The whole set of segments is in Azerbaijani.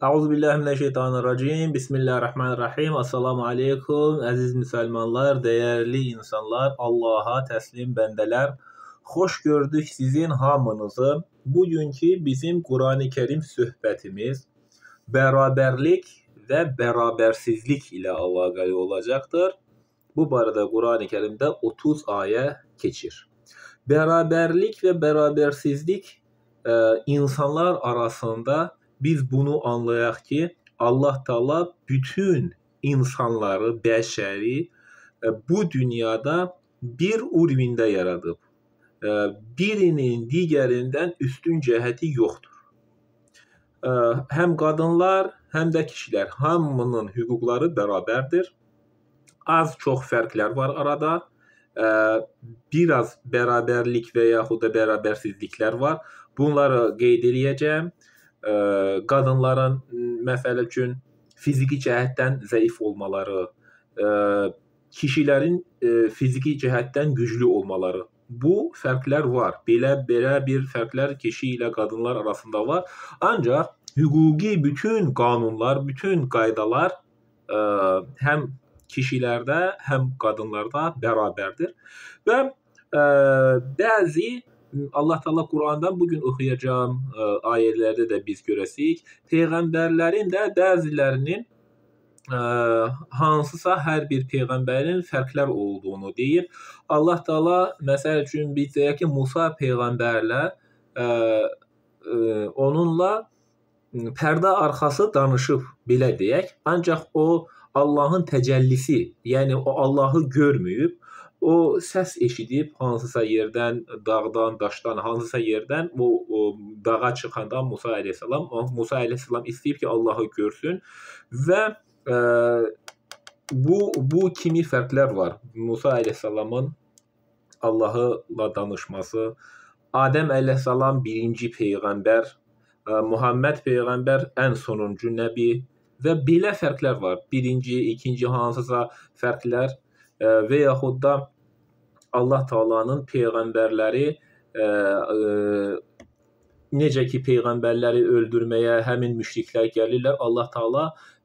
Euzubillahimineşşeytanirracim. Bismillahirrahmanirrahim. Assalamu aleykum. Əziz müsəlmanlar, dəyərli insanlar, Allaha təslim bəndələr. Xoş gördük sizin hamınızı. Bugünkü bizim Qurani Kərim söhbətimiz bərabərlik və bərabərsizlik ilə əlaqəli olacaqdır. Bu barədə Qurani Kərimdə 30 ayə keçir. Bərabərlik və bərabərsizlik insanlar arasında biz bunu anlayaq ki, Allah Taala bütün insanları, bəşəri bu dünyada bir urvində yaradıb. Birinin digərindən üstün cəhəti yoxdur. Həm qadınlar, həm də kişilər hamının hüquqları bərabərdir. Az-çox fərqlər var arada. Biraz bərabərlik və yaxud da bərabərsizliklər var. Bunları qeyd edəcəyəm. Qadınların məsəl üçün fiziki cəhətdən zəif olmaları, kişilərin fiziki cəhətdən güclü olmaları. Bu fərqlər var. Belə bir fərqlər kişi ilə qadınlar arasında var. Ancaq hüquqi bütün qanunlar, bütün qaydalar həm kişilərdə, həm qadınlarda bərabərdir. Və bəzi Allah Taala Qurandan bugün oxuyacağım ayələrdə də biz görəsik, peyğəmbərlərin də bəzilərinin hansısa hər bir peyğəmbərin fərqlər olduğunu deyir. Allah Taala məsəl üçün biz deyək ki, Musa peyğəmbərlə onunla pərdə arxası danışıb belə deyək. Ancaq o Allahın təcəllisi, yəni o Allahı görməyib. O səs eşidib hansısa yerdən, dağdan, daşdan, hansısa yerdən o dağa çıxanda Musa əleyhissalam istəyib ki, Allahı görsün və bu kimi fərqlər var. Musa əleyhissalamın Allahla danışması, Adəm əleyhissalam birinci peyğəmbər, Muhammed peyğəmbər ən sonuncu nəbi və belə fərqlər var. Birinci, ikinci hansısa fərqlər və yaxud da Allah Taala'nın peyğəmbərləri necə ki peyğəmbərləri öldürməyə həmin müşriklər gəlirlər, Allah Taala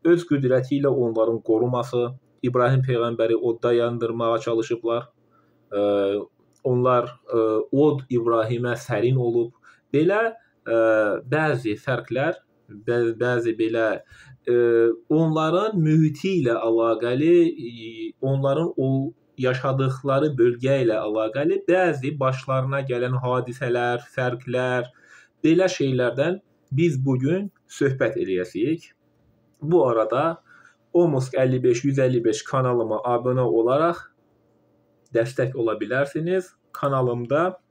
öz qüdrəti ilə onların qoruması, İbrahim peyğəmbəri odda yandırmağa çalışıblar. Onlar od İbrahimə sərin olub. Belə bəzi fərqlər, bəzi belə onların mühiti ilə əlaqəli, onların o yaşadıkları bölgə ilə əlaqəli bəzi başlarına gələn hadisələr, fərqlər, belə şeylərdən biz bugün söhbət edəcəyik. Bu arada Omusk 55-155 kanalıma abunə olaraq dəstək ola bilərsiniz. Kanalımda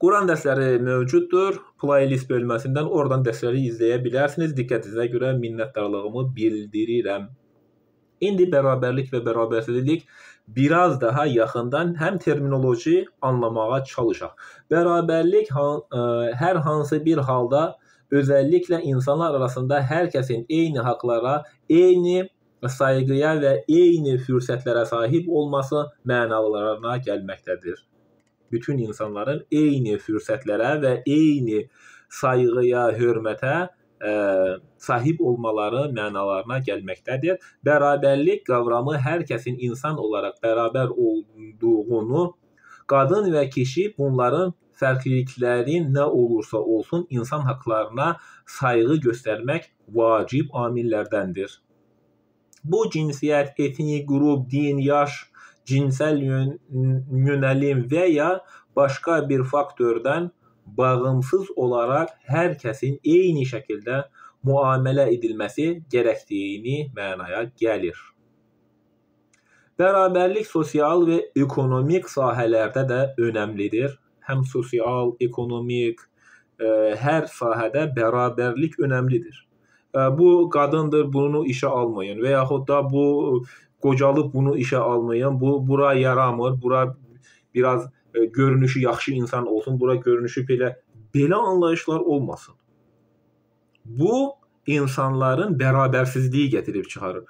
Quran dərsləri mövcuddur. Playlist bölməsindən oradan dərsləri izləyə bilərsiniz. Diqqətinizə görə minnətdarlığımı bildirirəm. İndi bərabərlik və bərabərsizlik biraz daha yaxından həm terminoloji anlamağa çalışaq. Bərabərlik hər hansı bir halda özəlliklə insanlar arasında hər kəsin eyni haqlara, eyni sayğıya və eyni fürsətlərə sahib olması mənalarına gəlməkdədir. Bütün insanların eyni fürsətlərə və eyni sayğıya, hörmətə sahib olmaları mənalarına gəlməkdədir. Bərabərlik qavramı hər kəsin insan olaraq bərabər olduğunu, qadın və kişi bunların fərqliliklərin nə olursa olsun insan haqlarına sayğı göstərmək vacib amillərdəndir. Bu cinsiyyət, etnik qrup, din, yaş, cinsel yönəlim və ya başqa bir faktordan bağımsız olaraq hər kəsin eyni şəkildə müamilə edilməsi gərəkdiyini mənaya gəlir. Bərabərlik sosial və ekonomik sahələrdə də önəmlidir. Həm sosial, ekonomik, hər sahədə bərabərlik önəmlidir. Bu qadındır, bunu işə almayın və yaxud da bu qocalıb bunu işə almayın, bura yaramır, bura biraz görünüşü yaxşı insan olsun, bura görünüşü belə anlayışlar olmasın. Bu insanların bərabərsizliyi gətirib çıxarır.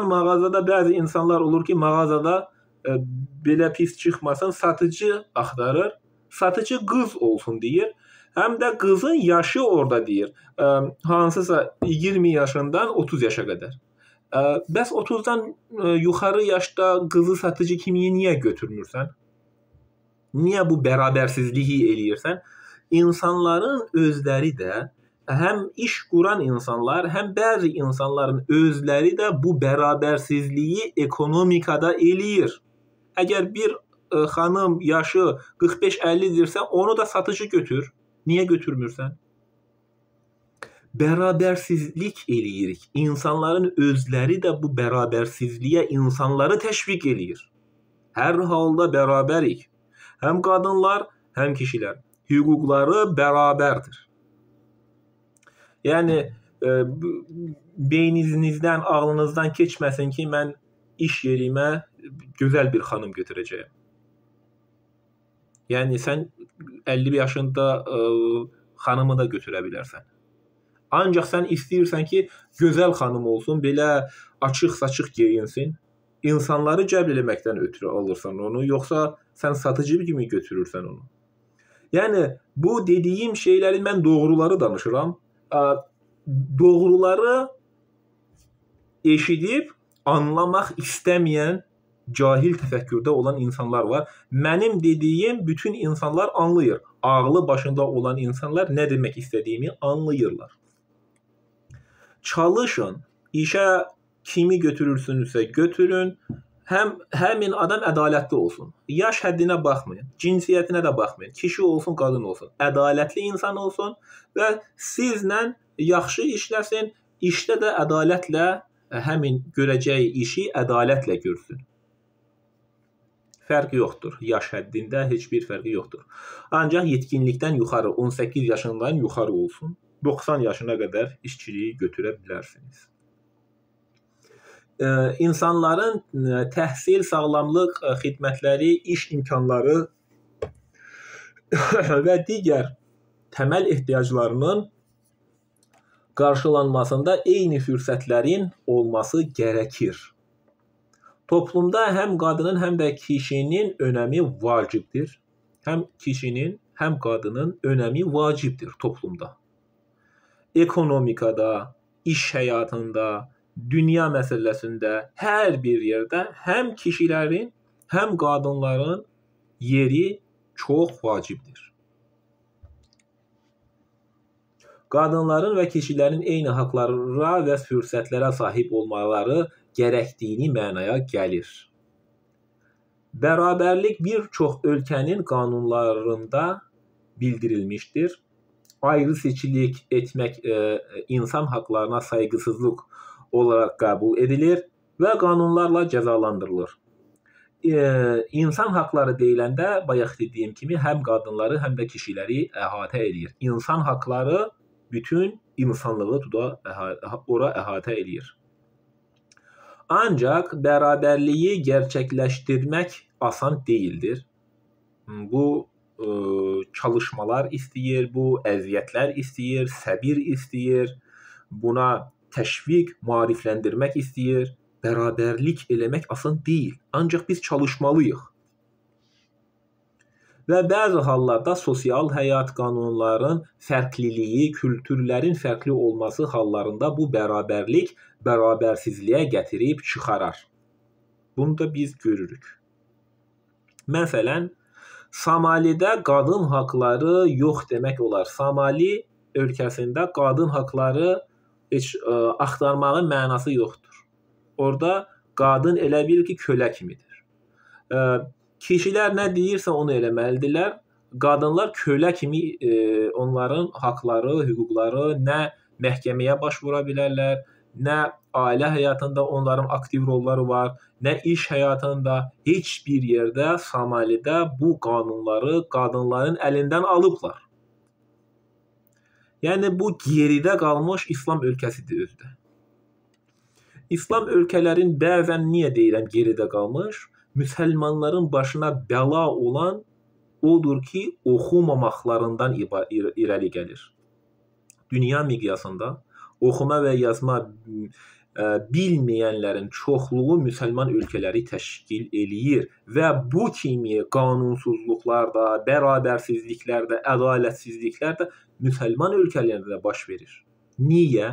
Mağazada bəzi insanlar olur ki, mağazada belə pis çıxmasın, satıcı axtarır, satıcı qız olsun deyir. həm də qızın yaşı orada deyir. Hansısa 20 yaşından 30 yaşa qədər. Bəs 30-dan yuxarı yaşda qızı satıcı kimi niyə götürmürsən? Niyə bu bərabərsizliyi eləyirsən? İnsanların özləri də, həm iş quran insanlar, həm bəzi insanların özləri də bu bərabərsizliyi ekonomikada eləyir. Əgər bir xanım yaşı 45-50-dirsə, onu da satıcı götür. Niyə götürmürsən? Bərabərsizlik eləyirik. İnsanların özləri də bu bərabərsizliyə insanları təşviq eləyir. Hər halda bərabərik. Həm qadınlar, həm kişilər. Hüquqları bərabərdir. Yəni, beyninizdən, ağlınızdan keçməsin ki, mən iş yerimə gözəl bir xanım götürəcəyəm. Yəni, sən 50 yaşında xanımı da götürə bilərsən. Ancaq sən istəyirsən ki, gözəl xanım olsun, belə açıq-saçıq geyinsin. İnsanları cəlb eləməkdən ötürü alırsan onu, yoxsa sən satıcı kimi götürürsən onu. Yəni, bu dediyim şeyləri mən doğruları danışıram. Doğruları eşidib anlamaq istəməyən cahil təfəkkürdə olan insanlar var. Mənim dediyim bütün insanlar anlayır. Ağlı başında olan insanlar nə demək istədiyimi anlayırlar. Çalışın, işə kimi götürürsünüzsə götürün. Həmin adam ədalətli olsun. Yaş həddinə baxmayın, cinsiyyətinə də baxmayın. Kişi olsun, qadın olsun. Ədalətli insan olsun və sizlə yaxşı işləsin. İşdə də ədalətlə həmin görəcəyi işi ədalətlə görsün. Fərq yoxdur. Yaş həddində heç bir fərqi yoxdur. Ancaq yetkinlikdən yuxarı, 18 yaşından yuxarı olsun. 90 yaşına qədər işçiliyi götürə bilərsiniz. İnsanların təhsil, sağlamlıq xidmətləri, iş imkanları və digər təməl ehtiyaclarının qarşılanmasında eyni fürsətlərin olması gərəkir. Toplumda həm qadının, həm də kişinin önəmi vacibdir. Həm kişinin, həm qadının önəmi vacibdir toplumda. Ekonomikada, iş həyatında, dünya məsələsində, hər bir yerdə həm kişilərin, həm qadınların yeri çox vacibdir. Qadınların və kişilərin eyni haqlara və fürsətlərə sahib olmaları gərəkdiyini mənaya gəlir. Bərabərlik bir çox ölkənin qanunlarında bildirilmişdir. Ayrı-seçilik etmək insan haqlarına sayğısızlıq olaraq qəbul edilir və qanunlarla cəzalandırılır. İnsan haqları deyiləndə bayaq dediyim kimi həm qadınları, həm də kişiləri əhatə edir. İnsan haqları bütün insanlığı ora əhatə edir. Ancaq bərabərliyi gerçəkləşdirmək asan deyildir. Bu çalışmalar istəyir, bu əziyyətlər istəyir, səbir istəyir. Buna təşviq, maarifləndirmək istəyir. Bərabərlik eləmək asan deyil. Ancaq biz çalışmalıyıq. Və bəzi hallarda sosial həyat qanunların fərqliliyi, kültürlərin fərqli olması hallarında bu bərabərlik bərabərsizliyə gətirib çıxarar. Bunu da biz görürük. Məsələn, Somalidə qadın haqları yox demək olar. Somali ölkəsində qadın haqları heç axtarmağın mənası yoxdur. Orada qadın elə bil ki, kölə kimidir. Kişilər nə deyirsə onu eləməlidirlər. Qadınlar kölə kimi onların haqları, hüquqları nə məhkəməyə başvura bilərlər, nə ailə həyatında onların aktiv rolları var, nə iş həyatında, heç bir yerdə Somalidə bu qanunları qadınların əlindən alıblar. Yəni bu geridə qalmış İslam ölkəsidir özdə. İslam ölkələrin bəzən niyə deyirəm geridə qalmış? Müsəlmanların başına bəla olan odur ki, oxumamaqlarından irəli gəlir. Dünya miqyasında oxuma və yazma bilməyənlərin çoxluğu müsəlman ölkələri təşkil eləyir və bu kimi qanunsuzluqlar da, bərabərsizliklər də, ədalətsizliklər də müsəlman ölkələrində baş verir. Niyə?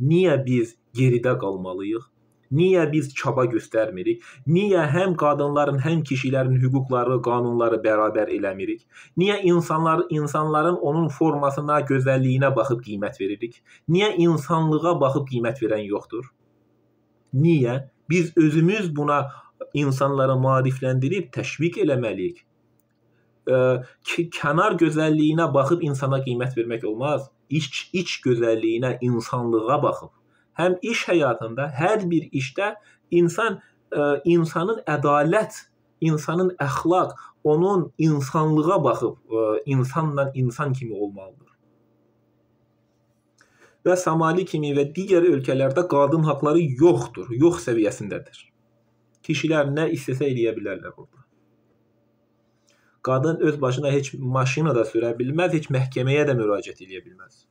Niyə biz geridə qalmalıyıq? Niyə biz çaba göstərmirik? Niyə həm qadınların, həm kişilərin hüquqları, qanunları bərabər eləmirik? Niyə insanların onun formasına, gözəlliyinə baxıb qiymət veririk? Niyə insanlığa baxıb qiymət verən yoxdur? Niyə? Biz özümüz buna insanları maarifləndirib təşviq eləməliyik. Kənar gözəlliyinə baxıb insana qiymət vermək olmaz. İç gözəlliyinə, insanlığa baxıb. Həm iş həyatında, hər bir işdə insanın ədalət, insanın əxlaq, onun insanlığa baxıb insanla insan kimi olmalıdır. Və Somali kimi və digər ölkələrdə qadın haqları yoxdur, yox səviyyəsindədir. Kişilər nə istəsə eləyə bilərlər burada. Qadın öz başına heç maşına da sürə bilməz, heç məhkəməyə də müraciət eləyə bilməz.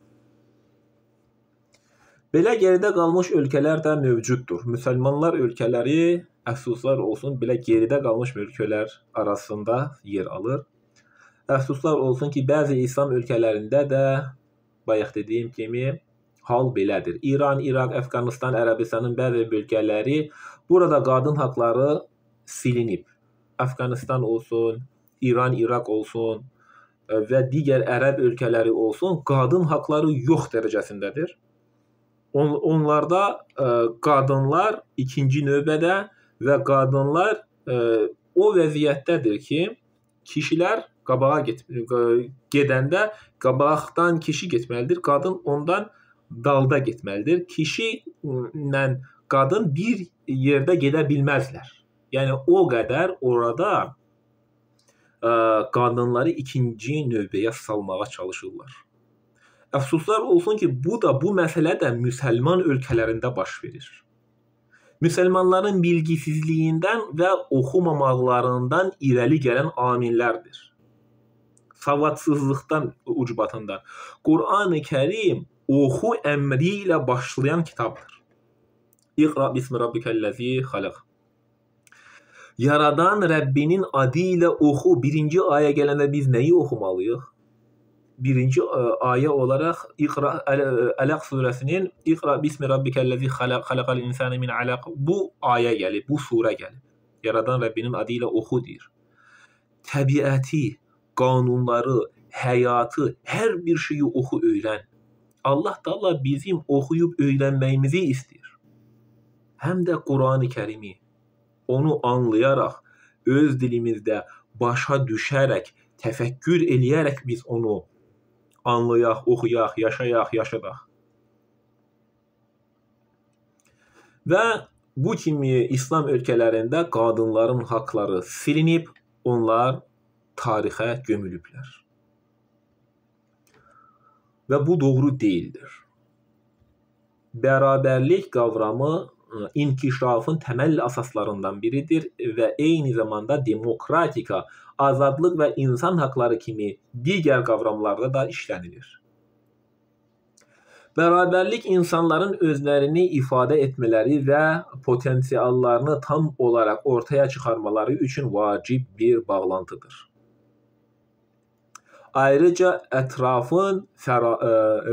Belə geridə qalmış ölkələr də mövcuddur. Müsəlmanlar ölkələri, əfsuslar olsun, belə geridə qalmış ölkələr arasında yer alır. Əfsuslar olsun ki, bəzi İslam ölkələrində də bayaq dediyim kimi hal belədir. İran, İraq, Əfqanistan, Ərəbistanın bəzi bölgələri burada qadın haqları silinib. Əfqanistan olsun, İran, İraq olsun və digər ərəb ölkələri olsun, qadın haqları yox dərəcəsindədir. Onlarda qadınlar ikinci növbədə və qadınlar o vəziyyətdədir ki, kişilər qabağa gedəndə qabaqdan kişi getməlidir, qadın ondan dalda getməlidir. Kişi ilə qadın bir yerdə gedə bilməzlər. Yəni o qədər orada qadınları ikinci növbəyə salmağa çalışırlar. Əfsuslar olsun ki, bu məsələ də müsəlman ölkələrində baş verir. Müsəlmanların bilgisizliyindən və oxumamaqlarından irəli gələn amillərdir. Savadsızlıqdan ucbatından. Qur'an-ı Kərim oxu əmri ilə başlayan kitabdır. İqra bismi rabbikəl-ləzi xalaq. Yaradan Rəbbinin adı ilə oxu. Birinci ayə gələndə biz nəyi oxumalıyıq? Birinci ayə olaraq Ələq surəsinin İqra bismi rabbikəl-ləzi xalaq, xalaqal insane min alaq. Bu ayə gəlib, bu surə gəlib. Yaradan Rəbbinin adı ilə oxu deyir. Təbiəti, qanunları, həyatı, hər bir şeyi oxu, öyrən. Allah Taala bizim oxuyub öyrənməyimizi istəyir. Həm də Qur'an-ı Kərimi onu anlayaraq, öz dilimizdə başa düşərək, təfəkkür eləyərək biz onu anlayaq, oxuyaq, yaşadaq. Və bu kimi İslam ölkələrində qadınların haqları silinib, onlar tarixə gömülüblər. Və bu doğru deyildir. Bərabərlik qavramı inkişafın təməl əsaslarından biridir və eyni zamanda demokratika, azadlıq və insan haqları kimi digər qavramlarda da işlənilir. Bərabərlik insanların özlərini ifadə etmələri və potensiallarını tam olaraq ortaya çıxarmaları üçün vacib bir bağlantıdır. Ayrıca ətrafın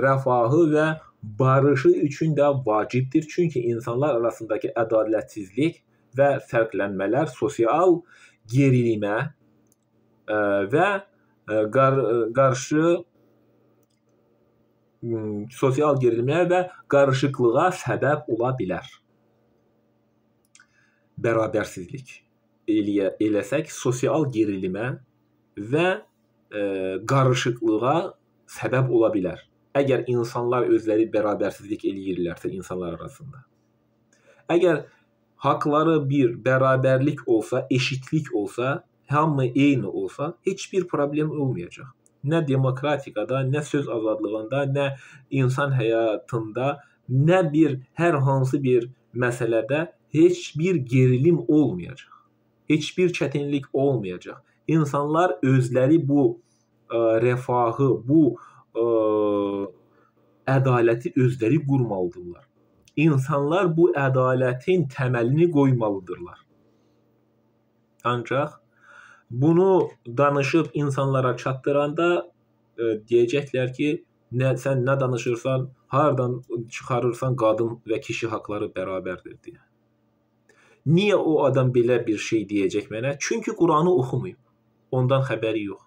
rəfahı və barışı üçün də vacibdir. Çünki insanlar arasındakı ədalətsizlik və fərqlənmələr sosial gerilimə və sosial gerilimə və qarışıqlığa səbəb ola bilər. Bərabərsizlik eləsək sosial gerilimə və qarışıqlığa səbəb ola bilər. Əgər insanlar özləri bərabərsizlik eləyirlərsə insanlar arasında. Əgər haqları bir bərabərlik olsa, eşitlik olsa, hamı eyni olsa, heç bir problem olmayacaq. Nə demokratikada, nə söz azadlığında, nə insan həyatında, nə hər hansı bir məsələdə heç bir gerilim olmayacaq. Heç bir çətinlik olmayacaq. İnsanlar özləri bu rəfahı, bu ədaləti özləri qurmalıdırlar. insanlar bu ədalətin təməlini qoymalıdırlar. Ancaq bunu danışıb insanlara çatdıranda deyəcəklər ki, sən nə danışırsan, hardan çıxarırsan qadın və kişi haqları bərabərdir deyə. Niyə o adam belə bir şey deyəcək mənə? Çünki Quranı oxumayıb. Ondan xəbəri yox.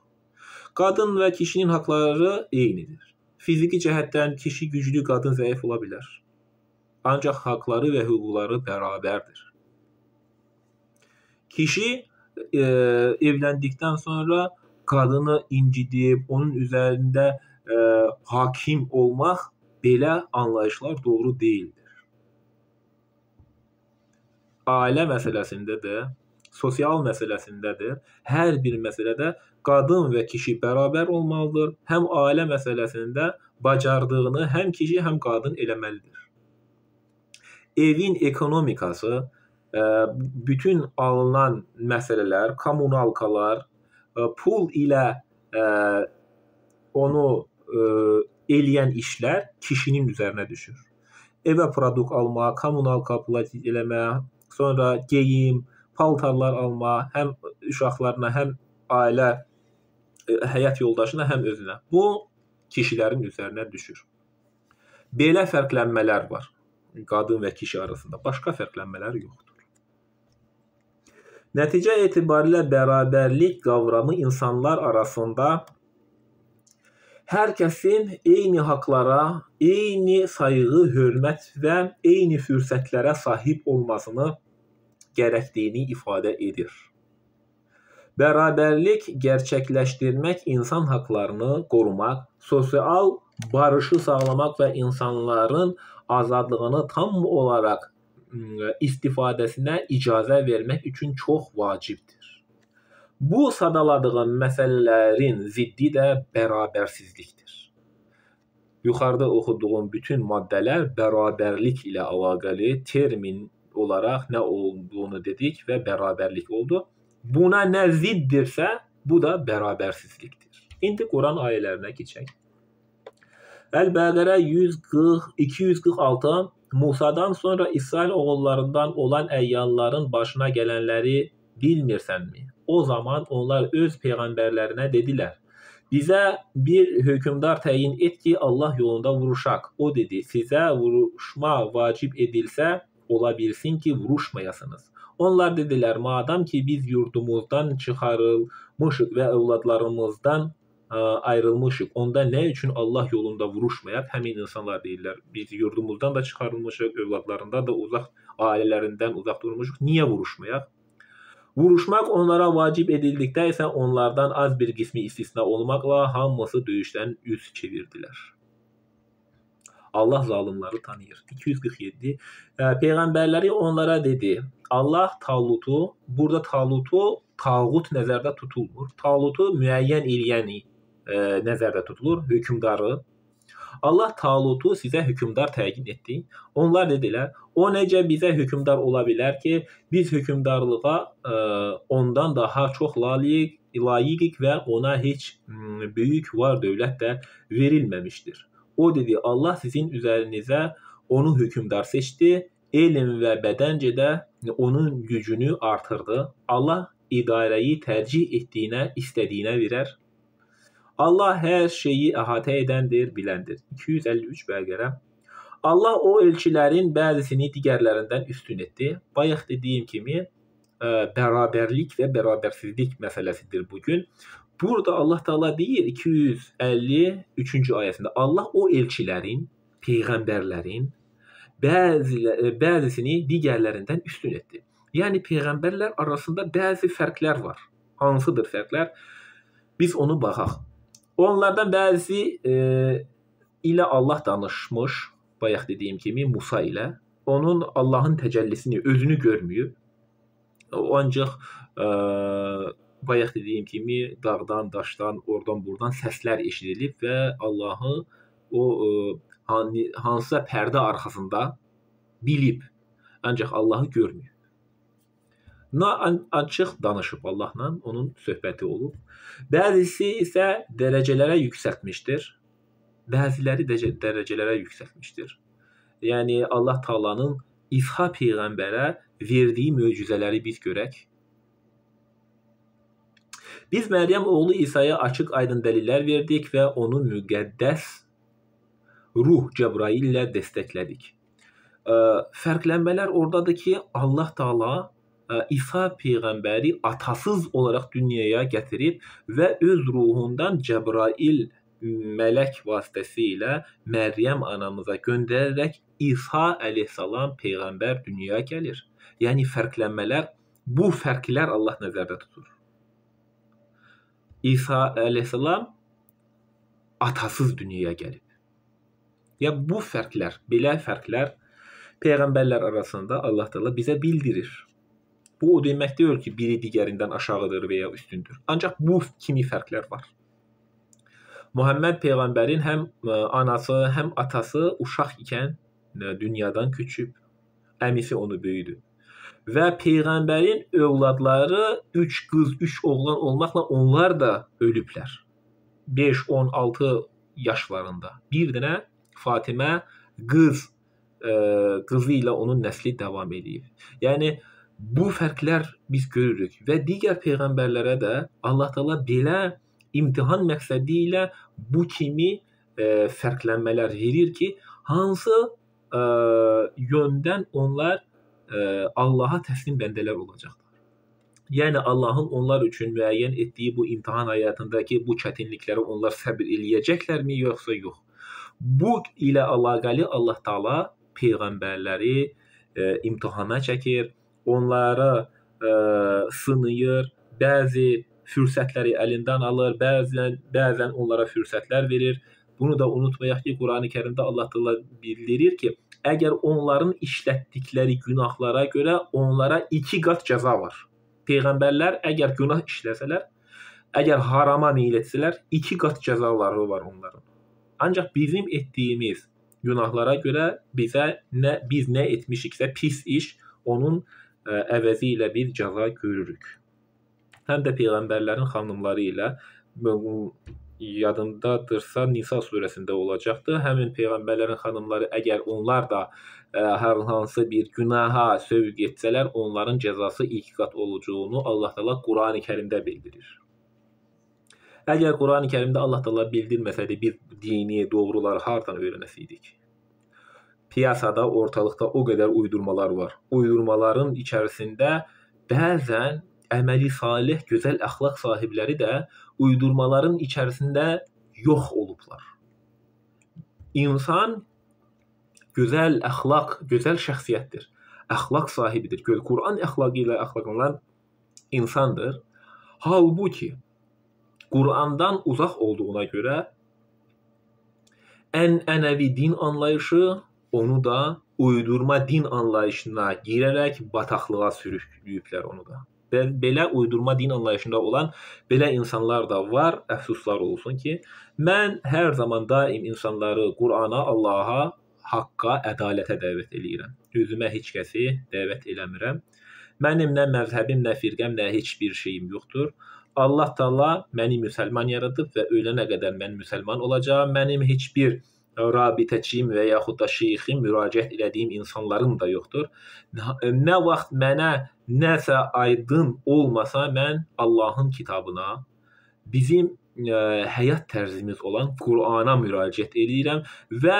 Qadın və kişinin haqları eynidir. Fiziki cəhətdən kişi güclü, qadın zəif ola bilər. Ancaq haqları və hüquqları bərabərdir. Kişi evləndikdən sonra qadını incidib, onun üzərində hakim olmaq belə anlayışlar doğru deyildir. Ailə məsələsində də, sosial məsələsində də, hər bir məsələdə qadın və kişi bərabər olmalıdır. Həm ailə məsələsində bacardığını həm kişi, həm qadın eləməlidir. Evin ekonomikası, bütün alınan məsələlər, kommunalkalar, pul ilə onu eləyən işlər kişinin üzərinə düşür. Evə produkt almaq, kommunalka platit eləmək, sonra geyim, paltarlar alma, həm uşaqlarına, həm ailə, həyat yoldaşına, həm özünə. Bu, kişilərin üzərinə düşür. Belə fərqlənmələr var qadın və kişi arasında. Başqa fərqlənmələr yoxdur. Nəticə etibarilə bərabərlik qavramı insanlar arasında hər kəsin eyni haqlara, eyni sayğı, hörmət və eyni fürsətlərə sahib olmasını gərəkdiyini ifadə edir. Bərabərlik gerçəkləşdirmək, insan haqlarını qorumaq, sosial barışı sağlamaq və insanların azadlığını tam olaraq istifadəsinə icazə vermək üçün çox vacibdir. Bu sadaladığım məsələlərin ziddi də bərabərsizlikdir. Yuxarıda oxuduğum bütün maddələr bərabərlik ilə əlaqəli termin olaraq nə olduğunu dedik və bərabərlik oldu. Buna nə ziddirsə, bu da bərabərsizlikdir. İndi Quran ayələrinə keçək. Əl-Bəqərə 246 Musadan sonra İsrail oğullarından olan əyyalların başına gələnləri bilmirsənmi? O zaman onlar öz peyğəmbərlərinə dedilər: bizə bir hökmdar təyin et ki, Allah yolunda vuruşaq. O dedi: sizə vuruşma vacib edilsə, ola bilsin ki, vuruşmayasınız. Onlar dedilər: madam ki, biz yurdumuzdan çıxarılmışıq və övladlarımızdan ayrılmışıq, onda nə üçün Allah yolunda vuruşmayaq? Həmin insanlar deyirlər: biz yurdumuzdan da çıxarılmışıq, övladlarından da uzaq, ailələrindən uzaq durmuşuq, niyə vuruşmayaq? Vuruşmaq onlara vacib edildikdə isə onlardan az bir qismi istisna olmaqla hamısı döyüşdən üz çevirdilər. Allah zalımları tanıyır. 247 Peyğəmbərləri onlara dedi: Allah Talutu, burada Talutu tağut nəzərdə tutulmur. Talutu müəyyən eləyəni nəzərdə tutulur, hökmdarı. Allah Talutu sizə hökmdar təyin etdi. Onlar dedilər: o necə bizə hökmdar ola bilər ki, biz hökmdarlığa ondan daha çox layiqik və ona heç böyük var dövlət də verilməmişdir. O dedi: Allah sizin üzərinizə onu hökmdar seçdi, elm və bədəncə də onun gücünü artırdı. Allah idarəyi tərcih etdiyinə, istədiyinə verər. Allah hər şeyi əhatə edəndir, biləndir. 253 Bəqərə. Allah o elçilərin bəzisini digərlərindən üstün etdi. Bayaq dediyim kimi bərabərlik və bərabərsizlik məsələsidir bugün. Burada Allah Taala deyir 253-cü ayəsində: Allah o elçilərin, peyğəmbərlərin bəzisini digərlərindən üstün etdi. Yəni peyğəmbərlər arasında bəzi fərqlər var. Hansıdır fərqlər? Biz onu baxaq. Onlardan bəzi ilə Allah danışmış, bayaq dediyim kimi Musa ilə. Onun Allahın təcəllisini, özünü görməyib. Ancaq bayaq dediyim kimi dağdan, daşdan, oradan, buradan səslər eşidilib və Allahı o hansısa pərdə arxasında bilib. Ancaq Allahı görməyib. Açıq danışıb Allahla, onun söhbəti olub. Bəzisi isə dərəcələrə yüksəltmişdir. Bəziləri dərəcələrə yüksəltmişdir. Yəni Allah Taala'nın İsa peyğəmbərə verdiyi möcüzələri biz görək. Biz Məryəm oğlu İsa'ya açıq-aydın dəlillər verdik və onu müqəddəs ruh Cəbrail ilə dəstəklədik. Fərqlənmələr oradadır ki, Allah Taala İsa peyğəmbəri atasız olaraq dünyaya gətirib və öz ruhundan Cəbrail mələk vasitəsilə Məryəm anamıza göndərərək İsa əleyhissalam peyğəmbər dünyaya gəlir. Yəni fərqlənmələr, bu fərqlər Allah nəzərdə tutur. İsa əleyhissalam atasız dünyaya gəlib. Ya bu fərqlər, belə fərqlər peyğəmbərlər arasında Allah Taala bizə bildirir. Bu o demək deyil ki, biri digərindən aşağıdır və ya üstündür. Ancaq bu kimi fərqlər var. Muhammed peyğəmbərin həm anası, həm atası uşaq ikən dünyadan köçüb, əmisi onu böyüdü. Və peyğəmbərin övladları 3 qız, 3 oğlan olmaqla onlar da ölüblər. 5, 10, 6 yaşlarında. Bir dənə Fatimə qızı ilə onun nəsli davam edib. Yəni bu fərqlər biz görürük və digər peyğəmbərlərə də Allah Taala belə imtahan məqsədi ilə bu kimi fərqlənmələr verir ki, hansı yöndən onlar Allaha təslim bəndələr olacaqlar. Yəni Allahın onlar üçün müəyyən etdiyi bu imtahan həyatındakı bu çətinliklərə onlar səbr eləyəcəklərmi yoxsa yox? Bu ilə əlaqəli Allah Taala peyğəmbərləri imtahana çəkir, onları sınayır, bəzi fürsətləri əlindən alır, bəzən onlara fürsətlər verir. Bunu da unutmayaq ki, Qurani-Kərimdə Allah Taala bildirir ki, əgər onların işlətdikləri günahlara görə onlara 2 qat cəza var. Peyğəmbərlər əgər günah işləsələr, əgər harama meyl etsələr, 2 qat cəzaları var onların. Ancaq bizim etdiyimiz günahlara görə biz nə etmişiksə pis iş, onun əvəzi ilə biz cəza görürük. Həm də peyğəmbərlərin xanımları ilə yadındadırsa Nisa surəsində olacaqdır. Həmin peyğəmbərlərin xanımları əgər onlar da hər hansı bir günaha sövq etsələr, onların cəzası 2 qat olacağını Allah Taala Qurani-Kərimdə bildirir. Əgər Qurani-Kərimdə Allah Taala bildirməsəydi, biz dini doğruları hardan öyrənəsidik? Piyasada, ortalıqda o qədər uydurmalar var. Uydurmaların içərisində bəzən əməli salih, gözəl əxlaq sahibləri də uydurmaların içərisində yox olublar. İnsan gözəl əxlaq, gözəl şəxsiyyətdir. Əxlaq sahibidir. Quran əxlaqı ilə əxlaqlanan insandır. Halbuki Qurandan uzaq olduğuna görə ənənəvi din anlayışı onu da uydurma din anlayışına girərək bataqlığa sürükləyiblər onu da. Belə uydurma din anlayışında olan belə insanlar da var, əfsuslar olsun ki, mən hər zaman daim insanları Qurana, Allaha, haqqa, ədalətə dəvət eləyirəm. Özümə heç kəsi dəvət eləmirəm. Mənim nə məzhəbim, nə firqəm, nə heç bir şeyim yoxdur. Allah Taala məni müsəlman yaradıb və ölənə qədər mən müsəlman olacağam. Mənim heç bir rabitəçiyim və yaxud da şeyxim, müraciət elədiyim insanlarım da yoxdur. Nə vaxt mənə nəsə aydın olmasa, mən Allahın kitabına, bizim həyat tərzimiz olan Qurana müraciət eləyirəm və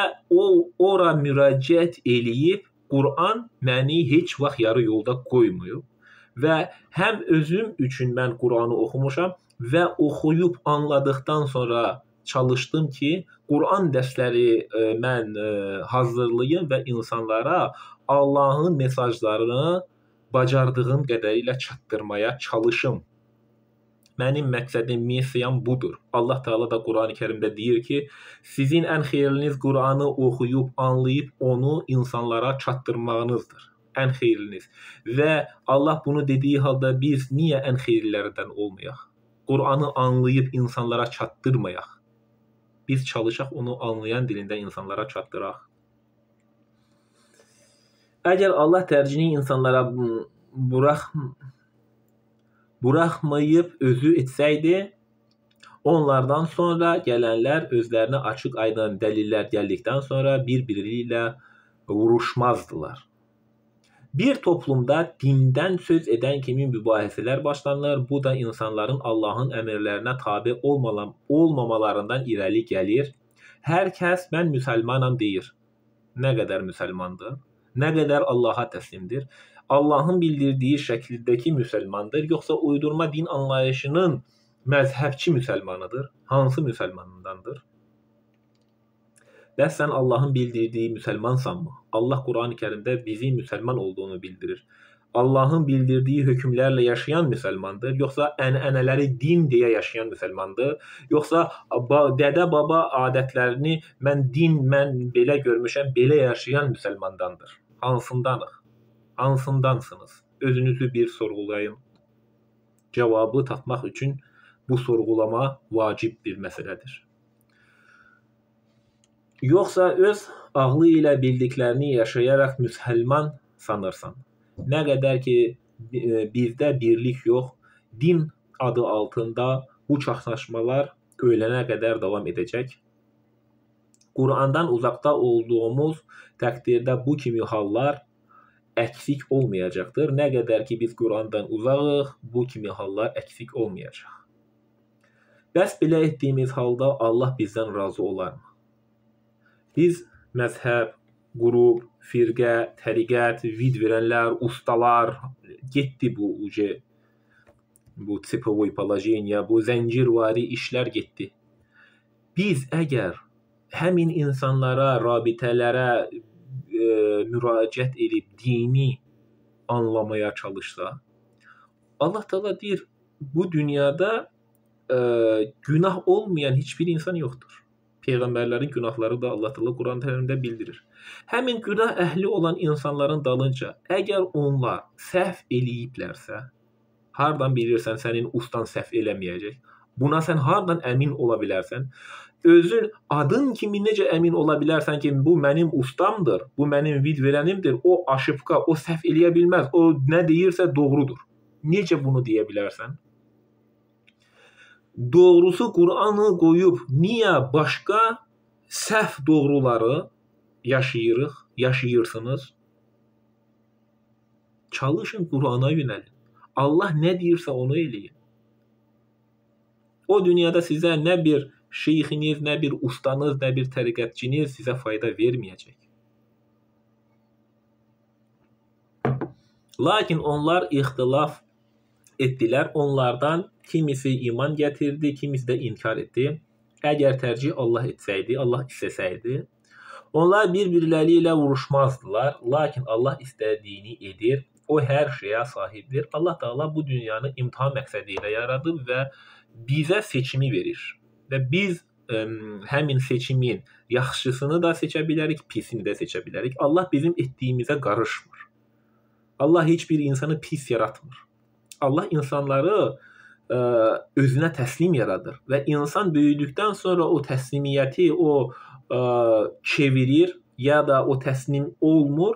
ora müraciət eləyib Quran məni heç vaxt yarı yolda qoymuyor və həm özüm üçün mən Quranı oxumuşam və oxuyub anladıqdan sonra çalışdım ki, Quran dərsləri mən hazırlayım və insanlara Allahın mesajlarını bacardığım qədərilə çatdırmaya çalışım. Mənim məqsədim, missiyam budur. Allah Taala da Qurani-Kərimdə deyir ki, sizin ən xeyirliniz Quranı oxuyub, anlayıb onu insanlara çatdırmağınızdır. Ən xeyirliniz. Və Allah bunu dediyi halda biz niyə ən xeyirlilərdən olmayaq? Quranı anlayıb insanlara çatdırmayaq. Biz çalışaq onu anlayan dilində insanlara çatdıraq. Əgər Allah tərcini insanlara buraxmayıb özü etsəydi, onlardan sonra gələnlər özlərinə açıq aydın dəlillər gəldikdən sonra bir-biri ilə vuruşmazdılar. Bir toplumda dindən söz edən kimi mübahisələr başlanır. Bu da insanların Allahın əmrlərinə tabe olmamalarından irəli gəlir. Hər kəs mən müsəlmanam deyir. Nə qədər müsəlmandır? Nə qədər Allaha təslimdir? Allahın bildirdiyi şəkildəki müsəlmandır, yoxsa uydurma din anlayışının məzhəbçi müsəlmanıdır? Hansı müsəlmanındandır? Bəs sən Allahın bildirdiyi müsəlmansanmı? Allah Quran-ı Kərimdə bizi müsəlman olduğunu bildirir. Allahın bildirdiyi hökmlərlə yaşayan müsəlmandır, yoxsa ənənələri din deyə yaşayan müsəlmandır, yoxsa dədə-baba adətlərini mən belə görmüşəm, belə yaşayan müsəlmandandır? Hansındanıq? Hansındansınız? Özünüzü bir sorğulayın. Cavabı tapmaq üçün bu sorğulama vacib bir məsələdir. Yoxsa öz ağlı ilə bildiklərini yaşayaraq müsəlman sanırsan. Nə qədər ki bizdə birlik yox, din adı altında bu çaxnaşmalar ölənə qədər davam edəcək. Qurandan uzaqda olduğumuz təqdirdə bu kimi hallar əksik olmayacaqdır. Nə qədər ki biz Qurandan uzağıq, bu kimi hallar əksik olmayacaq. Bəs belə etdiyimiz halda Allah bizdən razı olarmı? Biz məzhəb, qrup, firqə, təriqət, vid verənlər, ustalar, getdi bu tipovoy poложение, bu zəncirvari işlər getdi. Biz əgər həmin insanlara, rabitələrə müraciət edib dini anlamaya çalışsa, Allah Teala deyir, bu dünyada günah olmayan heç bir insan yoxdur. Peyğəmbərlərin günahları da Allah Teala Quran-ı Kərimdə bildirir. Həmin günah əhli olan insanların dalınca, əgər onlar səhv eləyiblərsə, hardan bilirsən sənin ustan səhv eləməyəcək? Buna sən hardan əmin ola bilərsən? Özün adın kimi necə əmin ola bilərsən ki, bu mənim ustamdır, bu mənim vid verənimdir, o aşıbqa, o səhv eləyə bilməz, o nə deyirsə doğrudur. Necə bunu deyə bilərsən? Doğrusu Quranı qoyub, niyə başqa səhv doğruları yaşayırsınız? Çalışın Qurana yönəlin. Allah nə deyirsə onu eləyin. O dünyada sizə nə bir şeyxiniz, nə bir ustanız, nə bir təriqətçiniz sizə fayda verməyəcək. Lakin onlar ixtilaf etdilər. Onlardan kimisi iman gətirdi, kimisi də inkar etdi. Əgər tərcih Allah etsəydi, Allah istəsəydi, onlar bir-birləri ilə vuruşmazdılar. Lakin Allah istədiyini edir. O hər şeyə sahibdir. Allah Teala bu dünyanı imtahan məqsədi ilə yaradıb və bizə seçimi verir. Və biz həmin seçimin yaxşısını da seçə bilərik, pisini də seçə bilərik. Allah bizim etdiyimizə qarışmır. Allah heç bir insanı pis yaratmır. Allah insanları özünə təslim yaradır və insan böyüdükdən sonra o təslimiyyəti çevirir ya da o təslim olmur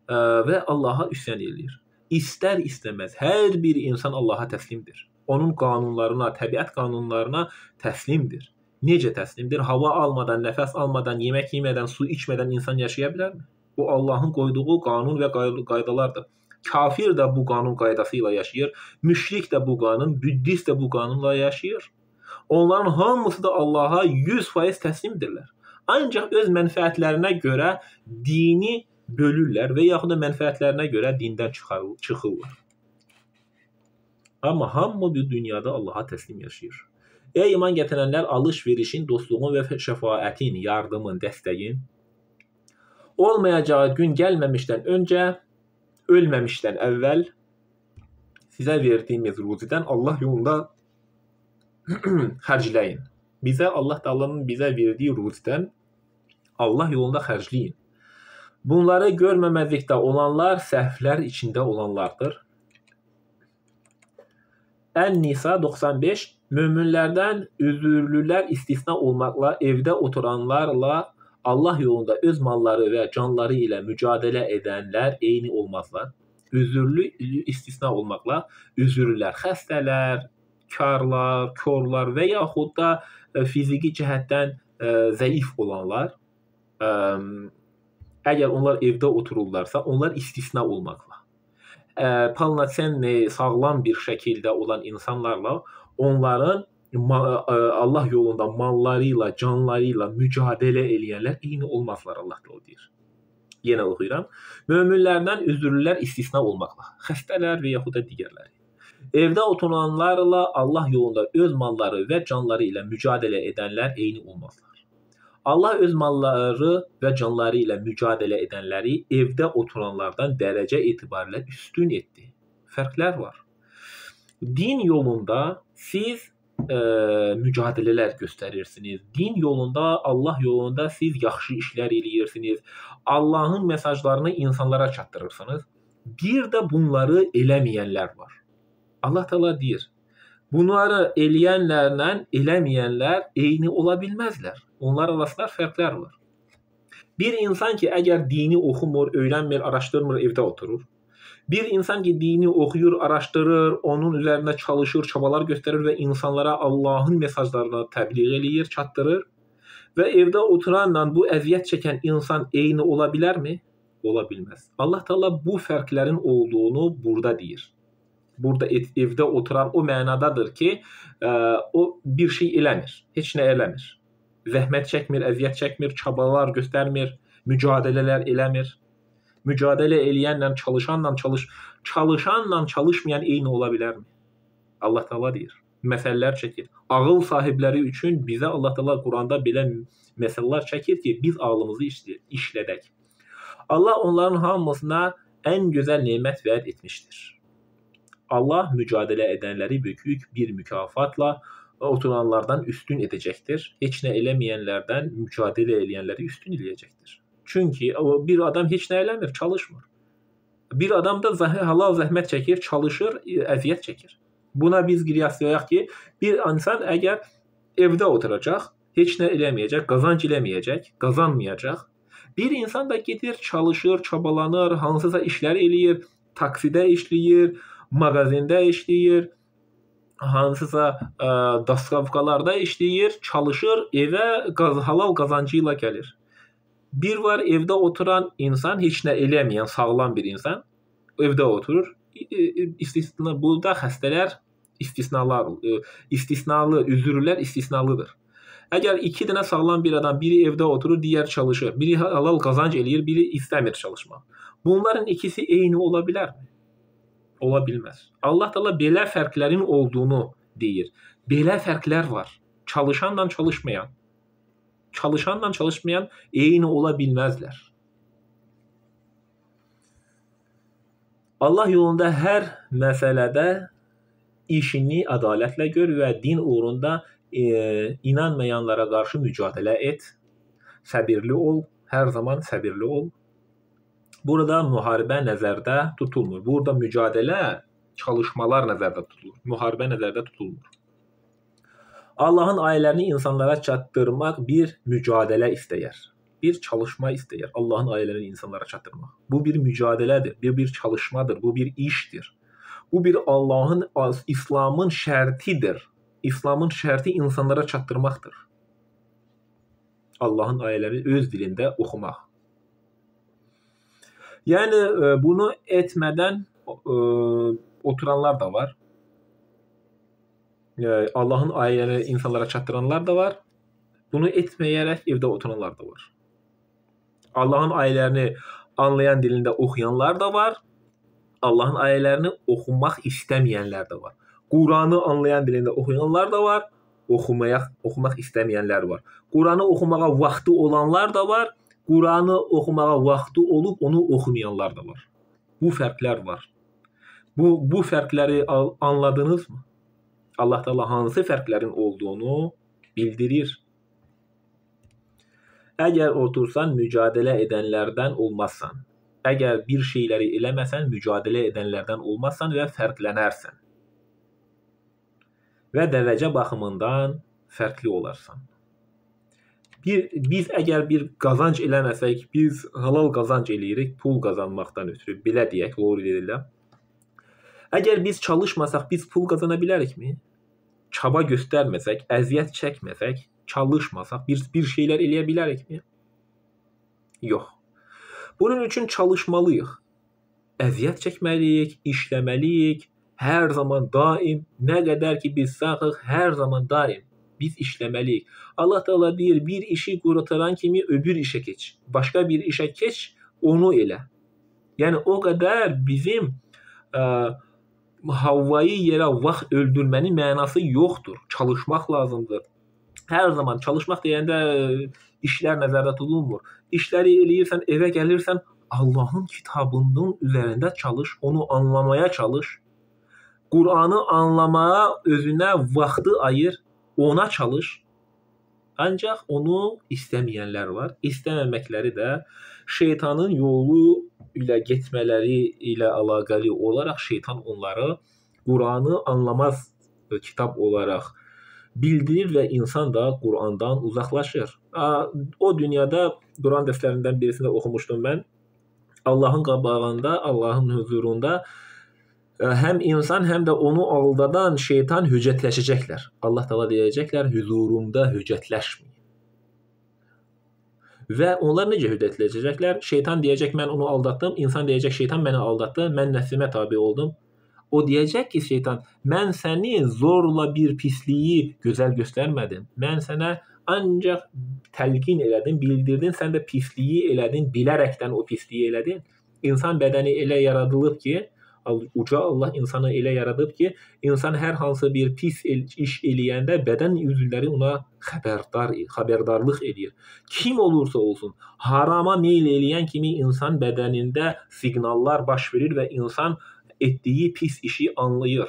və Allaha üsyan edir. İstər istəməz hər bir insan Allaha təslimdir. Onun qanunlarına, təbiət qanunlarına təslimdir. Necə təslimdir? Hava almadan, nəfəs almadan, yemək yemədən, su içmədən insan yaşaya bilərmi? Bu Allahın qoyduğu qanun və qaydalardır. Kafir də bu qanun qaydası ilə yaşayır, müşrik də bu qanun, büddist də bu qanunla yaşayır. Onların hamısı da Allaha 100% təslimdirlər. Ancaq öz mənfəətlərinə görə dini bölürlər və yaxud da mənfəətlərinə görə dindən çıxırlar. Amma hamı bu dünyada Allaha təslim yaşayır. Ey iman gətirənlər, alış-verişin, dostluğun və şəfaətin, yardımın, dəstəyin olmayacağı gün gəlməmişdən öncə, ölməmişdən əvvəl sizə verdiyimiz ruzidən Allah yolunda xərcləyin. Bizə Allah Taala'nın bizə verdiyi ruzidən Allah yolunda xərcləyin. Bunları görməməzlikdə olanlar səhvlər içində olanlardır. Ən-Nisa 95 möminlərdən üzürlülər istisna olmaqla evdə oturanlarla Allah yolunda öz malları və canları ilə mücadilə edənlər eyni olmazlar. Üzürlü istisna olmaqla üzürlülər, xəstələr, karlar, korlar və yaxud da fiziki cəhətdən zəif olanlar Əgər onlar evdə otururlarsa, onlar istisna olmaqla. Polnocenni, sağlam bir şəkildə olan insanlarla onların Allah yolunda malları ilə, canları ilə mücadilə eləyənlər eyni olmazlar, Allah da deyir. Yenə oxuyuram. Möminlərdən üzürlülər istisna olmaqla, xəstələr və yaxud da digərləri. Evdə oturanlarla Allah yolunda öz malları və canları ilə mücadilə edənlər eyni olmazlar. Allah öz malları və canları ilə mücadilə edənləri evdə oturanlardan dərəcə etibarilə üstün etdi. Fərqlər var. Din yolunda siz mücadilələr göstərirsiniz. Din yolunda, Allah yolunda siz yaxşı işlər eləyirsiniz. Allahın mesajlarını insanlara çatdırırsınız. Bir də bunları eləməyənlər var. Allah Teala deyir, bunları eləyənlərlə eləməyənlər eyni ola bilməzlər. Onlar arasında fərqlər var. Bir insan ki, əgər dini oxumur, öyrənmir, araşdırmır, evdə oturur. Bir insan ki, dini oxuyur, araşdırır, onun üzərində çalışır, çabalar göstərir və insanlara Allahın mesajlarını təbliğ eləyir, çatdırır və evdə oturanla bu əziyyət çəkən insan eyni ola bilərmi? Ola bilməz. Allah Teala bu fərqlərin olduğunu burada deyir. Burada evdə oturan o mənadadır ki, o bir şey eləmir, heç nə eləmir. Zəhmət çəkmir, əziyyət çəkmir, çabalar göstərmir, mücadilələr eləmir. Mücadilə eləyənlə çalışanla çalışmayan eyni ola bilərmi? Allah Teala deyir. Məsələlər çəkir. Ağıl sahibləri üçün bizə Allah Teala Quranda belə məsələlər çəkir ki, biz ağlımızı işlədək. Allah onların hamısına ən gözəl nemət vəd etmişdir. Allah mücadilə edənləri böyük bir mükafatla oturanlardan üstün edəcəkdir. Heç nə eləməyənlərdən mücadilə eləyənləri üstün eləyəcəkdir. Çünki bir adam heç nə eləmir, çalışmır. Bir adam da halal zəhmət çəkir, çalışır, əziyyət çəkir. Buna biz qiyaslayaq ki, bir insan əgər evdə oturacaq, heç nə eləməyəcək, qazanc eləməyəcək, qazanmayacaq. Bir insan da gedir, çalışır, çabalanır, hansısa işlər eləyir, taksidə işləyir, mağazində işləyir, hansısa dastavkalarda işləyir, çalışır, evə halal qazancı ilə gəlir. Bir var evdə oturan insan, heç nə eləməyən sağlam bir insan evdə oturur. Burada xəstələr istisnalı, üzürlər istisnalıdır. Əgər iki dənə sağlam bir adam, biri evdə oturur, digər çalışır, biri halal qazanc eləyir, biri istəmir çalışmaq. Bunların ikisi eyni ola bilərmi? Ola bilməz. Allah Teala belə fərqlərin olduğunu deyir. Belə fərqlər var. Çalışanla çalışmayan. Çalışanla çalışmayan eyni ola bilməzlər. Allah yolunda hər məsələdə işini ədalətlə gör və din uğrunda inanmayanlara qarşı mücadilə et. Səbirli ol, hər zaman səbirli ol. Burada müharibə nəzərdə tutulmur. Burada mücadilə, çalışmalar nəzərdə tutulur. Müharibə nəzərdə tutulmur. Allahın ayələrini insanlara çatdırmaq bir mücadilə istəyər. Bir çalışma istəyər. Allahın ayələrini insanlara çatdırmaq. Bu bir mücadilədir, bir çalışmadır, bu bir işdir. Bu bir Allahın, İslamın şərtidir. İslamın şərti insanlara çatdırmaqdır. Allahın ayələri öz dilində oxumaq. Yəni bunu etmədən oturanlar da var. Allahın ayələrini insanlara çatdıranlar da var. Bunu etməyərək evdə oturanlar da var. Allahın ayələrini anlayan dilində oxuyanlar da var. Allahın ayələrini oxumaq istəməyənlər də var. Quranı anlayan dilində oxuyanlar da var. Oxumaq istəməyənlər var. Quranı oxumağa vaxtı olanlar da var. Quranı oxumağa vaxtı olub onu oxumayanlar da var. Bu fərqlər var. Bu fərqləri anladınızmı? Allah Teala hansı fərqlərin olduğunu bildirir. Əgər otursan, mücadilə edənlərdən olmazsan. Əgər bir şeyləri eləməsən, mücadilə edənlərdən olmazsan və fərqlənərsən. Və dərəcə baxımından fərqli olarsan. Biz əgər bir qazanc eləməsək, biz halal qazanc eləyirik, pul qazanmaqdan ötürü, belə deyək, doğru deyirlər. Əgər biz çalışmasaq, biz pul qazana bilərikmi? Çaba göstərməsək, əziyyət çəkməsək, çalışmasaq, bir şeylər eləyə bilərikmi? Yox. Bunun üçün çalışmalıyıq. Əziyyət çəkməliyik, işləməliyik. Hər zaman daim, nə qədər ki biz sağıq, hər zaman daim biz işləməliyik. Allah Teala deyir, bir işi qurtaran kimi öbür işə keç. Başqa bir işə keç, onu elə. Yəni o qədər bizim havayı yerə vaxt öldürmənin mənası yoxdur. Çalışmaq lazımdır. Hər zaman çalışmaq deyəndə işlər nəzərdə tutulmur. İşləri eləyirsən, evə gəlirsən, Allahın kitabının üzərində çalış, onu anlamaya çalış. Qur'anı anlamaya özünə vaxtı ayır, ona çalış. Ancaq onu istəməyənlər var. İstəməməkləri də şeytanın yolu ilə getmələri ilə əlaqəli olaraq şeytan onları Qur'anı anlamaz kitab olaraq bildirir və insan da Qur'andan uzaqlaşır. O dünyada Qur'an dərslərindən birisində oxumuşdum mən. Allahın qabağında, Allahın huzurunda həm insan, həm də onu aldadan şeytan hüccətləşəcəklər. Allah Teala deyəcəklər, huzurumda hüccətləşməyin. Və onlar necə hüccətləşəcəklər? Şeytan deyəcək, mən onu aldatdım. İnsan deyəcək, şeytan məni aldatdı. Mən nəfsimə tabe oldum. O deyəcək ki, şeytan, mən səni zorla bir pisliyi gözəl göstərmədim. Mən sənə ancaq təlqin elədim, bildirdin, sən də pisliyi elədin, bilərəkdən o pisliyi elədin. İnsan bədəni elə yaradılıb ki, uca Allah insanı elə yaradıb ki, insan hər hansı bir pis iş eləyəndə bədən üzvləri ona xəbərdarlıq edir. Kim olursa olsun, harama meyl eləyən kimi insan bədənində siqnallar baş verir və insan etdiyi pis işi anlayır.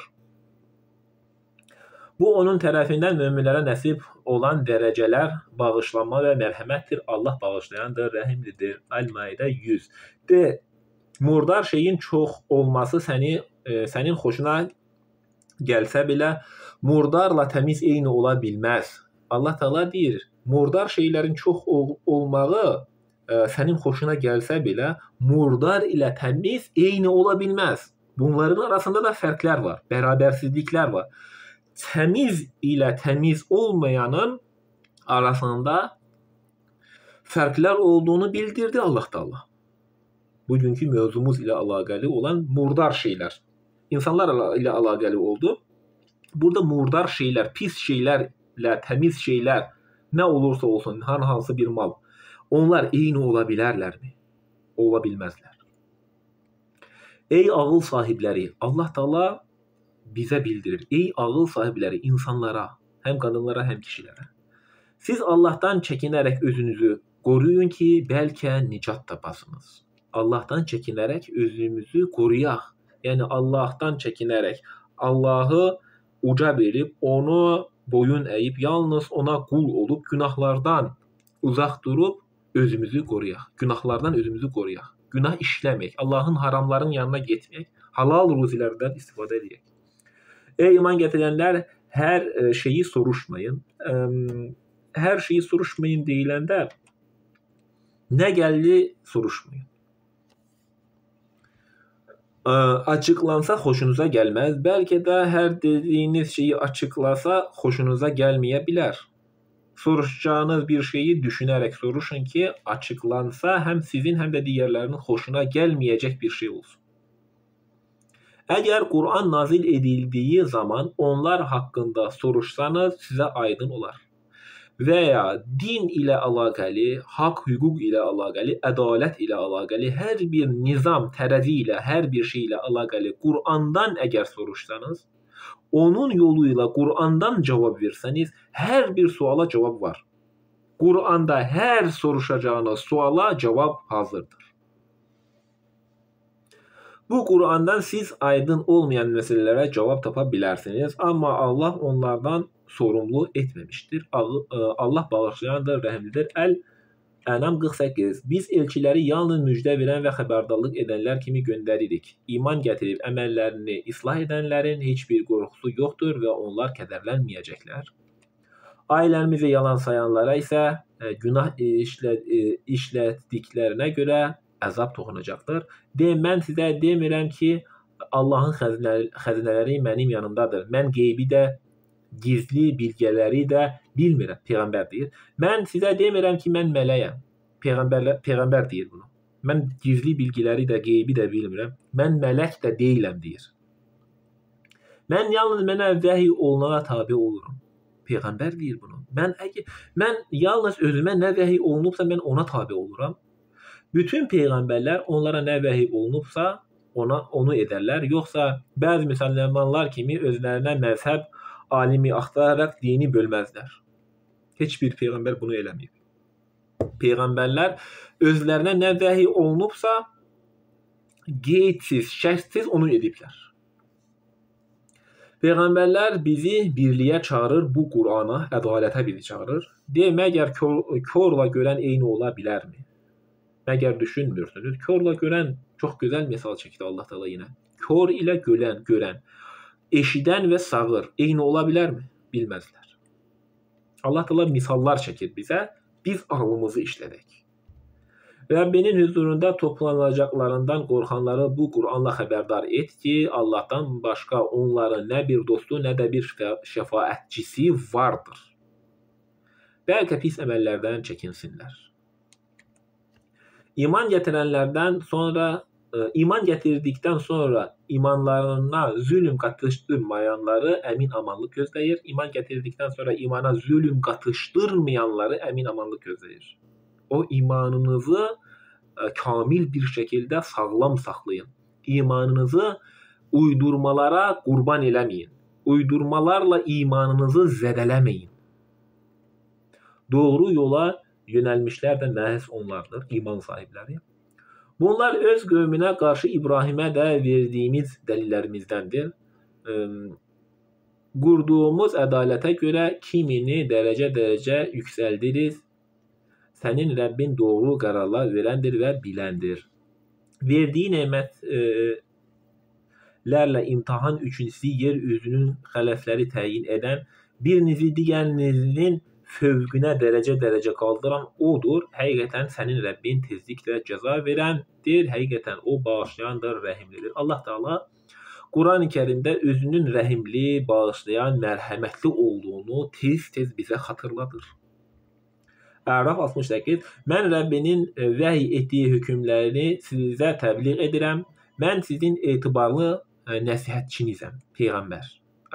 Bu onun tərəfindən möminlərə nəsib olan dərəcələr, bağışlanma və mərhəmətdir. Allah bağışlayandır, rəhimlidir. Əl-Maidə 100. Murdar şeyin çox olması sənin xoşuna gəlsə belə, murdarla təmiz eyni ola bilməz. Allah Teala deyir, murdar şeylərin çox olmağı sənin xoşuna gəlsə belə, murdar ilə təmiz eyni ola bilməz. Bunların arasında da fərqlər var, bərabərsizliklər var. Təmiz ilə təmiz olmayanın arasında fərqlər olduğunu bildirdi Allah Teala. Bugünkü mövzumuz ilə əlaqəli olan murdar şeylər. İnsanlar ilə əlaqəli oldu. Burada murdar şeylər, pis şeylərlə təmiz şeylər nə olursa olsun, hansı bir mal, onlar eyni ola bilərlərmi? Ola bilməzlər. Ey ağıl sahibləri, Allah Teala bizə bildirir. Ey ağıl sahibləri, insanlara, həm qadınlara, həm kişilərə. Siz Allahdan çəkinərək özünüzü qoruyun ki, bəlkə nicat tapasınız. Allahdan çəkinərək özümüzü qoruyaq. Yəni Allahdan çəkinərək Allahı uca verib, onu boyun əyib, yalnız ona qul olub, günahlardan uzaq durub özümüzü qoruyaq. Günahlardan özümüzü qoruyaq. Günah işləmək, Allahın haramların yanına getmək, halal ruzilərdən istifadə edək. Ey iman gətirənlər, hər şeyi soruşmayın. Hər şeyi soruşmayın deyiləndə nə gəldi soruşmayın. Açıqlansa xoşunuza gəlməz. Bəlkə də hər dediyiniz şeyi açıqlasa xoşunuza gəlməyə bilər. Soruşacağınız bir şeyi düşünərək soruşun ki, açıqlansa həm sizin, həm də digərlərinin xoşuna gəlməyəcək bir şey olsun. Əgər Qur'an nazil edildiyi zaman onlar haqqında soruşsanız sizə aydın olar. Və ya din ilə əlaqəli, haqq, hüquq ilə əlaqəli, ədalət ilə əlaqəli, hər bir nizam, tərəzi ilə, hər bir şey ilə əlaqəli Qur'andan əgər soruşsanız, onun yolu ilə Qur'andan cavab versəniz, hər bir suala cavab var. Qur'anda hər soruşacağınız suala cavab hazırdır. Bu Qur'andan siz aydın olmayan məsələlərə cavab tapa bilərsiniz, amma Allah onlardan sorumlu etməmişdir. Allah bağışlayandır, rəhimlidir. Ənam 48. Biz elçiləri yalnız müjdə verən və xəbərdarlıq edənlər kimi göndəririk. İman gətirib əməllərini islah edənlərin heç bir qorxusu yoxdur və onlar kədərlənməyəcəklər. Ailəmizi yalan sayanlara isə günah işlətdiklərinə görə əzab toxunacaqdır. Mən sizə demirəm ki, Allahın xəzinələri mənim yanımdadır. Mən qeybi də, gizli bilgiləri də bilmirəm. Peyğəmbər deyir. Mən sizə demirəm ki, mən mələyəm. Peyğəmbər deyir bunu. Mən gizli bilgiləri də, qeybi də bilmirəm. Mən mələk də deyiləm deyir. Mən yalnız mənə vəhy olunana tabe olurum. Peyğəmbər deyir bunu. Mən yalnız özümə nə vəhy olunubsa mən ona tabe oluram. Bütün peyğəmbərlər onlara nə vəhy olunubsa onu edərlər. Yoxsa bəzi müsəlmanlar kimi özlərinə məzhəb alimi axtararaq dini bölməzlər. Heç bir peyğəmbər bunu eləməyib. Peyğəmbərlər özlərinə nə vəhy olunubsa qeydsiz, şərtsiz onu ediblər. Peyğəmbərlər bizi birliyə çağırır, bu Qurana, ədalətə bizi çağırır. Məgər körlə görən eyni ola bilərmi? Məgər düşünmürsünüz? Körlə görən çox gözəl misal çəkdi Allah Teala yenə. Kör ilə görən, eşidən və sağır eyni ola bilərmi? Bilməzlər. Allah Teala misallar çəkir bizə, biz ağlımızı işlədək. Rəbbinin huzurunda toplanacaqlarından qorxanları bu Qur'anla xəbərdar et ki, Allahdan başqa onların nə bir dostu, nə də bir şəfaətçisi vardır. Bəlkə pis əməllərdən çəkinsinlər. İman gətirdikdən sonra imanlarına zülm qatışdırmayanları əmin amanlıq gözləyir. İman gətirdikdən sonra imana zülm qatışdırmayanları əmin amanlıq gözləyir. O imanınızı kamil bir şəkildə sağlam saxlayın. İmanınızı uydurmalara qurban eləməyin. Uydurmalarla imanınızı zədələməyin. Doğru yola yönəlmişlər də məhz onlardır, iman sahibləri. Bunlar öz qövmünə qarşı İbrahimə də verdiyimiz dəlillərimizdəndir. Qurduğumuz ədalətə görə kimini dərəcə yüksəldiriz. Sənin Rəbbin doğru qərarlar verəndir və biləndir. Verdiyi nemətlərlə imtahan üçün sizi yer üzünün xələfləri təyin edən, birinizi digərinizin fövqünə dərəcə qaldıran odur. Həqiqətən sənin Rəbbin tezliklə cəza verəndir. Həqiqətən o bağışlayandır, rəhimlidir. Allah Teala Quran-ı Kərimdə özünün rəhimli, bağışlayan, mərhəmətli olduğunu tez bizə xatırladır. Əraf 68. Mən Rəbbinin vəhy etdiyi hökmlərini sizə təbliğ edirəm. Mən sizin etibarlı nəsihətçinizəm, Peyğəmbər.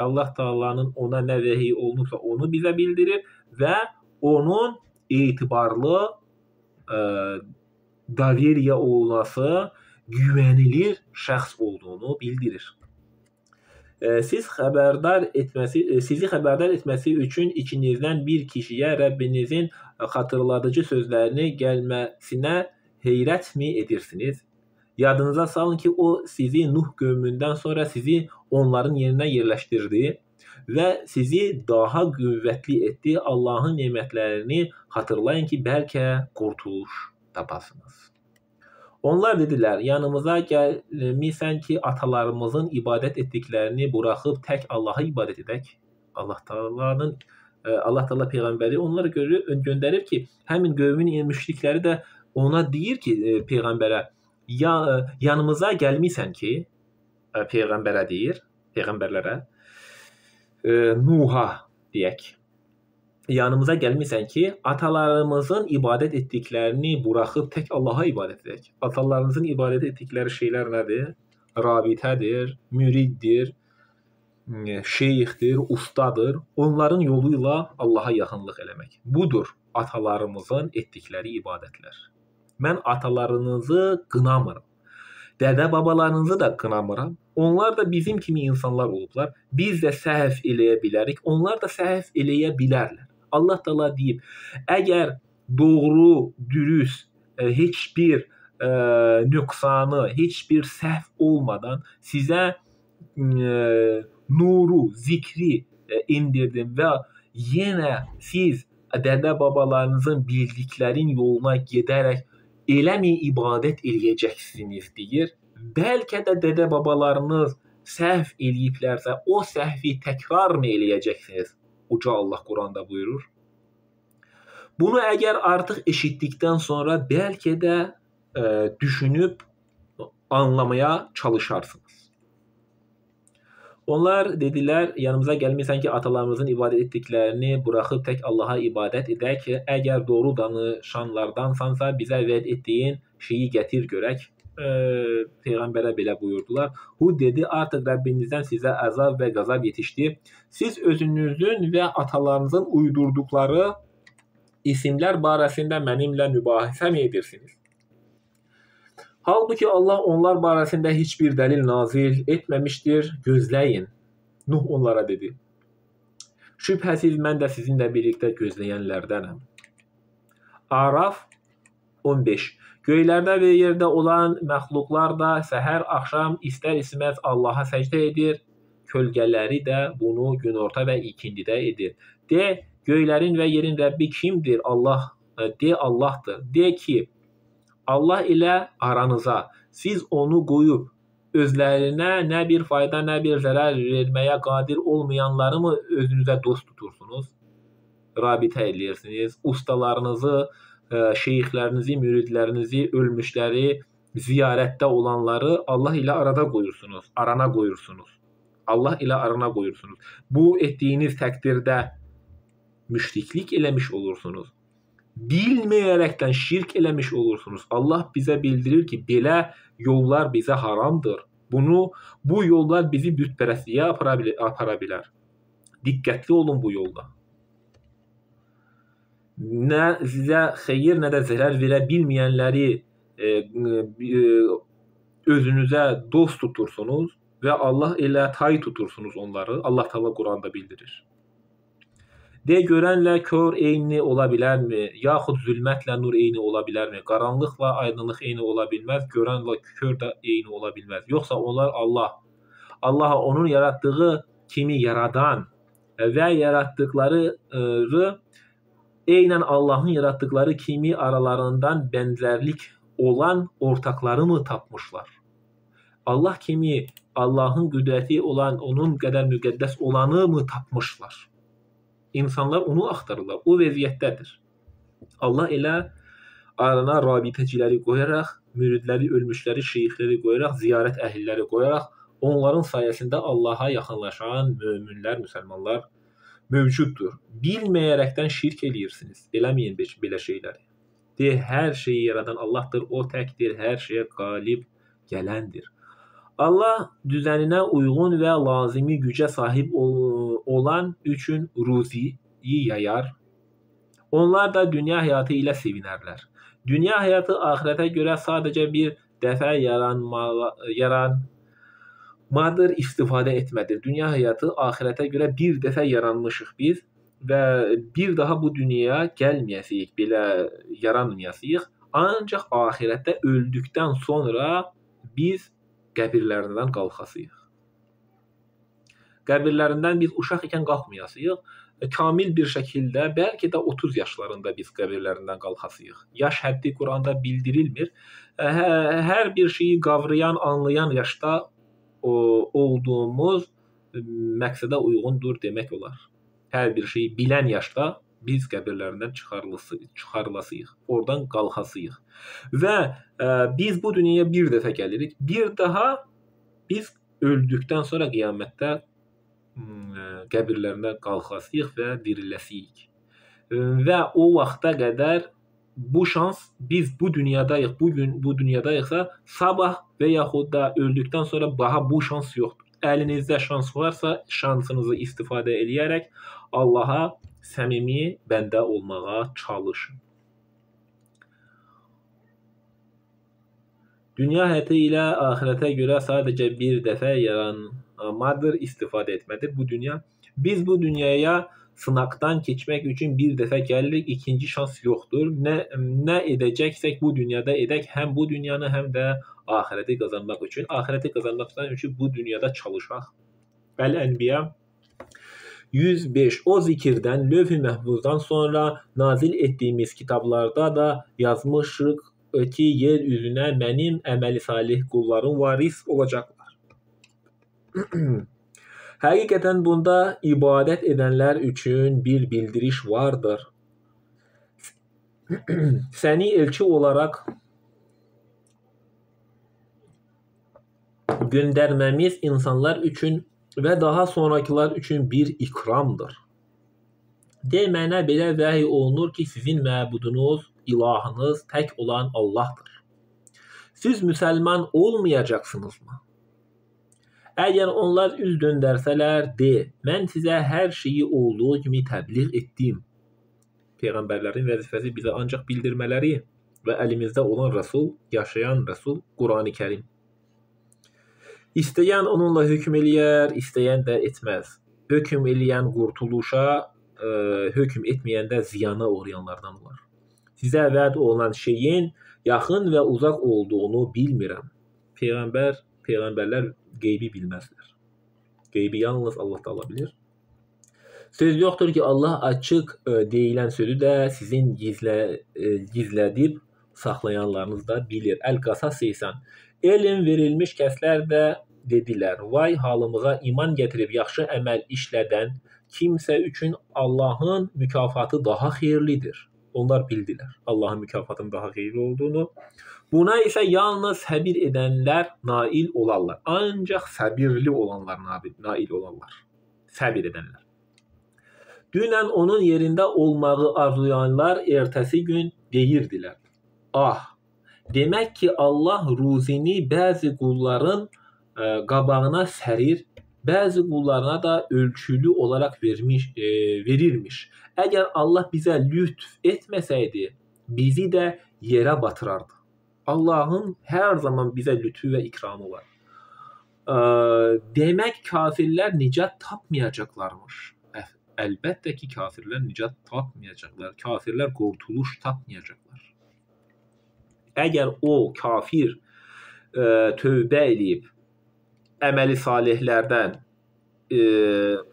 Allah Taala'nın ona nə vəhy olunubsa onu bizə bildirir və onun etibarlı, daviriyə olunası, güvənilir şəxs olduğunu bildirir. Sizi xəbərdar etməsi üçün içinizdən bir kişiyə Rəbbinizin xatırladıcı sözlərini gəlməsinə heyrətmi edirsiniz? Yadınıza salın ki, o sizi Nuh qövmündən sonra sizi onların yerinə yerləşdirdi və sizi daha qüvvətli etdi. Allahın nemətlərini xatırlayın ki, bəlkə qurtuluş tapasınız. Onlar dedilər, yanımıza gəlmisən ki, atalarımızın ibadət etdiklərini buraxıb tək Allaha ibadət edək. Allah Teala Peyğəmbəri onlara göndərir ki, həmin qövmin müşrikləri də ona deyir ki, Peyğəmbərə, yanımıza gəlmisən ki, Peyğəmbərə deyir, Peyğəmbərlərə, Nuh'a deyək. Yanımıza gəlmisən ki, atalarımızın ibadət etdiklərini buraxıb tək Allaha ibadət edək. Atalarınızın ibadət etdikləri şeylər nədir? Rabitədir, müriddir, şeyxdir, ustadır. Onların yolu ilə Allaha yaxınlıq eləmək. Budur atalarımızın etdikləri ibadətlər. Mən atalarınızı qınamıram. Dədə-babalarınızı da qınamıram. Onlar da bizim kimi insanlar olublar. Biz də səhv eləyə bilərik. Onlar da səhv eləyə bilərlər. Allah Teala deyib, əgər doğru, dürüst, heç bir nöqsanı, heç bir səhv olmadan sizə nuru, zikri indirdim və yenə siz dədə-babalarınızın bildiklərin yoluna gedərək eləmi ibadət eləyəcəksiniz deyir. Bəlkə də dədə-babalarınız səhv eləyiblərsə, o səhvi təkrar mı eləyəcəksiniz? Uca Allah Quranda buyurur. Bunu əgər artıq eşitdikdən sonra bəlkə də düşünüb anlamaya çalışarsınız. Onlar dedilər, yanımıza gəlmirsən ki, atalarımızın ibadət etdiklərini buraxıb tək Allaha ibadət edək. Əgər doğru danışanlardansansa bizə vəd etdiyin şeyi gətir görək. Peyğəmbərə belə buyurdular. Hud dedi, artıq Rəbbinizdən sizə əzab və qəzab yetişdi. Siz özünüzün və atalarınızın uydurduqları isimlər barəsində mənimlə mübahisə mi edirsiniz? Halbuki Allah onlar barəsində heç bir dəlil nazil etməmişdir. Gözləyin. Nuh onlara dedi. Şübhəsiz mən də sizinlə birlikdə gözləyənlərdənəm. Araf 15. Göylərdə və yerdə olan məxluqlar da səhər axşam istər-istəməz Allaha səcdə edir. Kölgələri də bunu günorta və ikindidə edir. De, göylərin və yerin Rəbbi kimdir? Allah. De, Allahdır. De ki, Allah ilə aranıza siz onu qoyub özlərinə nə bir fayda, nə bir zərər verməyə qadir olmayanları mı özünüzə dost tutursunuz? Rabitə edirsiniz. Ustalarınızı, şeyxlərinizi, müridlərinizi, ölmüşləri, ziyarətdə olanları Allah ilə arada qoyursunuz, arana qoyursunuz. Allah ilə arana qoyursunuz. Bu etdiyiniz təqdirdə müşriklik eləmiş olursunuz. Bilməyərəkdən şirk eləmiş olursunuz. Allah bizə bildirir ki, belə yollar bizə haramdır. Bu yollar bizi bütpərəstliyə apara bilər. Diqqətli olun bu yolda. Nə sizə xeyir, nə də zərər verə bilməyənləri özünüzə dost tutursunuz və Allah ilə tay tutursunuz onları. Allah Taala Quranda bildirir. De, görənlə kör eyni ola bilərmi? Yaxud zülmətlə nur eyni ola bilərmi? Qaranlıqla aydınlıq eyni ola bilməz, görənlə kör də eyni ola bilməz. Yoxsa onlar Allaha onun yaratdığı kimi yaradan və yaratdıqları eynən Allahın yaratdıqları kimi aralarından bənzərlik olan ortaqları mı tapmışlar? Allah kimi Allahın qüdrəti olan, onun qədər müqəddəs olanı mı tapmışlar? İnsanlar onu axtarırlar. O vəziyyətdədir. Allah elə arana rabitəciləri qoyaraq, müridləri, ölmüşləri, şeyxləri qoyaraq, ziyarət əhilləri qoyaraq, onların sayəsində Allaha yaxınlaşan möminlər, müsəlmanlar mövcuddur. Bilməyərəkdən şirk eləyirsiniz. Eləməyin belə şeyləri. De, hər şeyi yaradan Allahdır. O təkdir, hər şeyə qalib gələndir. Allah düzəninə uyğun və lazımi gücə sahib olan üçün ruziyi yayar. Onlar da dünya həyatı ilə sevinərlər. Dünya həyatı axirətə görə sadəcə bir dəfə yaranmadır, istifadə etmədir. Dünya həyatı axirətə görə bir dəfə yaranmışıq biz və bir daha bu dünyaya gəlməyəsiyik, belə yaranmayasıyıq. Ancaq axirətdə öldükdən sonra biz qəbirlərindən qalxasıyıq. Qəbirlərindən biz uşaq ikən qalxmayasıyıq. Kamil bir şəkildə, bəlkə də 30 yaşlarında biz qəbirlərindən qalxasıyıq. Yaş həddi Quranda bildirilmir. Hər bir şeyi qavrayan, anlayan yaşda olduğumuz məqsədə uyğundur demək olar. Hər bir şeyi bilən yaşda biz qəbirlərindən çıxarılasıyıq, oradan qalxasıyıq. Və biz bu dünyaya bir dəfə gəlirik. Bir daha biz öldükdən sonra qiyamətdə qəbirlərindən qalxasıyıq və diriləsiyik. Və o vaxta qədər bu şans biz bu dünyadayıq, bugün bu dünyadayıqsa, sabah və yaxud da öldükdən sonra daha bu şans yoxdur. Əlinizdə şans varsa, şansınızı istifadə edərək Allaha səmimi bəndə olmağa çalışın. Dünya həyatı ilə axirətə görə sadəcə bir dəfə yaranmadır, istifadə etmədir bu dünya. Biz bu dünyaya sınaqdan keçmək üçün bir dəfə gəlirik, ikinci şans yoxdur. Nə edəcəksək bu dünyada edək, həm bu dünyanı, həm də axirəti qazanmaq üçün. Axirəti qazanmaq üçün bu dünyada çalışaq. Əl-Ənbiya 105. O zikirdən, lövh-i məhfuzdan sonra nazil etdiyimiz kitablarda da yazmışıq ki, yer üzünə mənim əməli salih qullarım varis olacaqlar. Həqiqətən bunda ibadət edənlər üçün bir bildiriş vardır. Səni elçi olaraq göndərməmiz insanlar üçün və daha sonrakılar üçün bir ikramdır. Mənə belə vəhy olunur ki, sizin məbudunuz, ilahınız tək olan Allahdır. Siz müsəlman olmayacaqsınızmı? Əgər onlar üz döndərsələr, mən sizə hər şeyi olduğu kimi təbliğ etdim. Peyğəmbərlərin vəzifəsi bizə ancaq bildirmələri və əlimizdə olan Rəsul, yaşayan Rəsul, Qurani Kərim. İstəyən onunla hökm eləyər, istəyən də etməz. Hökm eləyən qurtuluşa, hökm etməyəndə ziyana uğrayanlardan olar. Sizə vəd olunan şeyin yaxın və uzaq olduğunu bilmirəm. Peyğəmbərlər qeybi bilməzlər. Qeybi yalnız Allah Taala bilir. Söz yoxdur ki, Allah açıq deyilən sözü də sizin gizlədib saxlayanlarınız da bilir. Əl-Qasas 80. Elm verilmiş kəslər də dedilər, vay halımıza iman gətirib yaxşı əməl işlədən kimsə üçün Allahın mükafatı daha xeyirlidir. Onlar bildilər Allahın mükafatının daha xeyirli olduğunu. Buna isə yalnız səbir edənlər nail olarlar. Ancaq səbirli olanlar nail olarlar. Səbir edənlər. Dünən onun yerində olmağı arzulayanlar ertəsi gün deyirdilər. Demək ki, Allah ruzini bəzi qulların qabağına sərir, bəzi qullarına da ölçülü olaraq verirmiş. Əgər Allah bizə lütf etməsəydi, bizi də yerə batırardı. Allahın hər zaman bizə lütfü və ikramı var. Demək kafirlər nicat tapmayacaqlarmış. Əlbəttə ki, kafirlər nicat tapmayacaqlar. Kafirlər qurtuluş tapmayacaqlar. Əgər o kafir tövbə edib əməli salihlərdən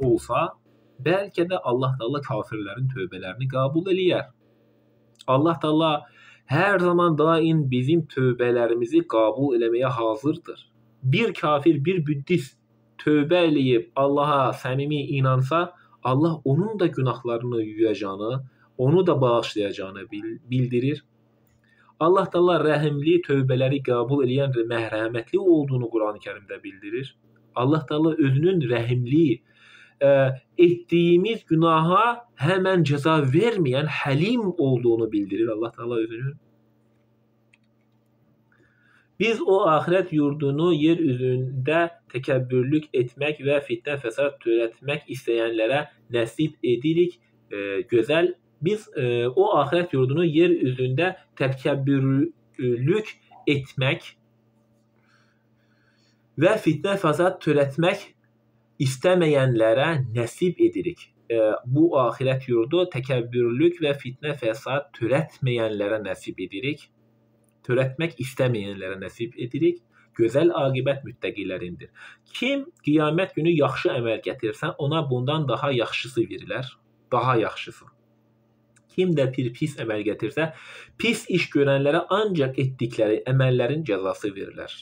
olsa, bəlkə də Allah Taala kafirlərin tövbələrini qəbul eləyər. Allah Taala hər zaman daim bizim tövbələrimizi qəbul eləməyə hazırdır. Bir kafir, bir büddist tövbə eləyib Allaha səmimi inansa, Allah onun da günahlarını yuyacağını, onu da bağışlayacağını bildirir. Allah Taala rəhimli, tövbələri qəbul eləyən mərhəmətli olduğunu Qurani-Kərimdə bildirir. Allah Taala özünün rəhimli, etdiyimiz günaha həmən cəza verməyən həlim olduğunu bildirir Allah Taala özünün. Biz o axirət yurdunu yer üzündə təkəbbürlük etmək və fitnə fəsad törətmək istəyənlərə nəsib edirik. Gözəl. Biz o axirət yurdunu yer üzündə təkəbbürlük etmək və fitnə fəsad törətmək istəməyənlərə nəsib edirik. Bu axirət yurdu təkəbbürlük və fitnə fəsad törətməyənlərə nəsib edirik. Törətmək istəməyənlərə nəsib edirik. Gözəl aqibət müttəqilərindir. Kim qiyamət günü yaxşı əməl gətirsə, ona bundan daha yaxşısı verilər. Daha yaxşısı. Kim də bir pis əməl gətirsə, pis iş görənlərə ancaq etdikləri əməllərin cəzası verilər.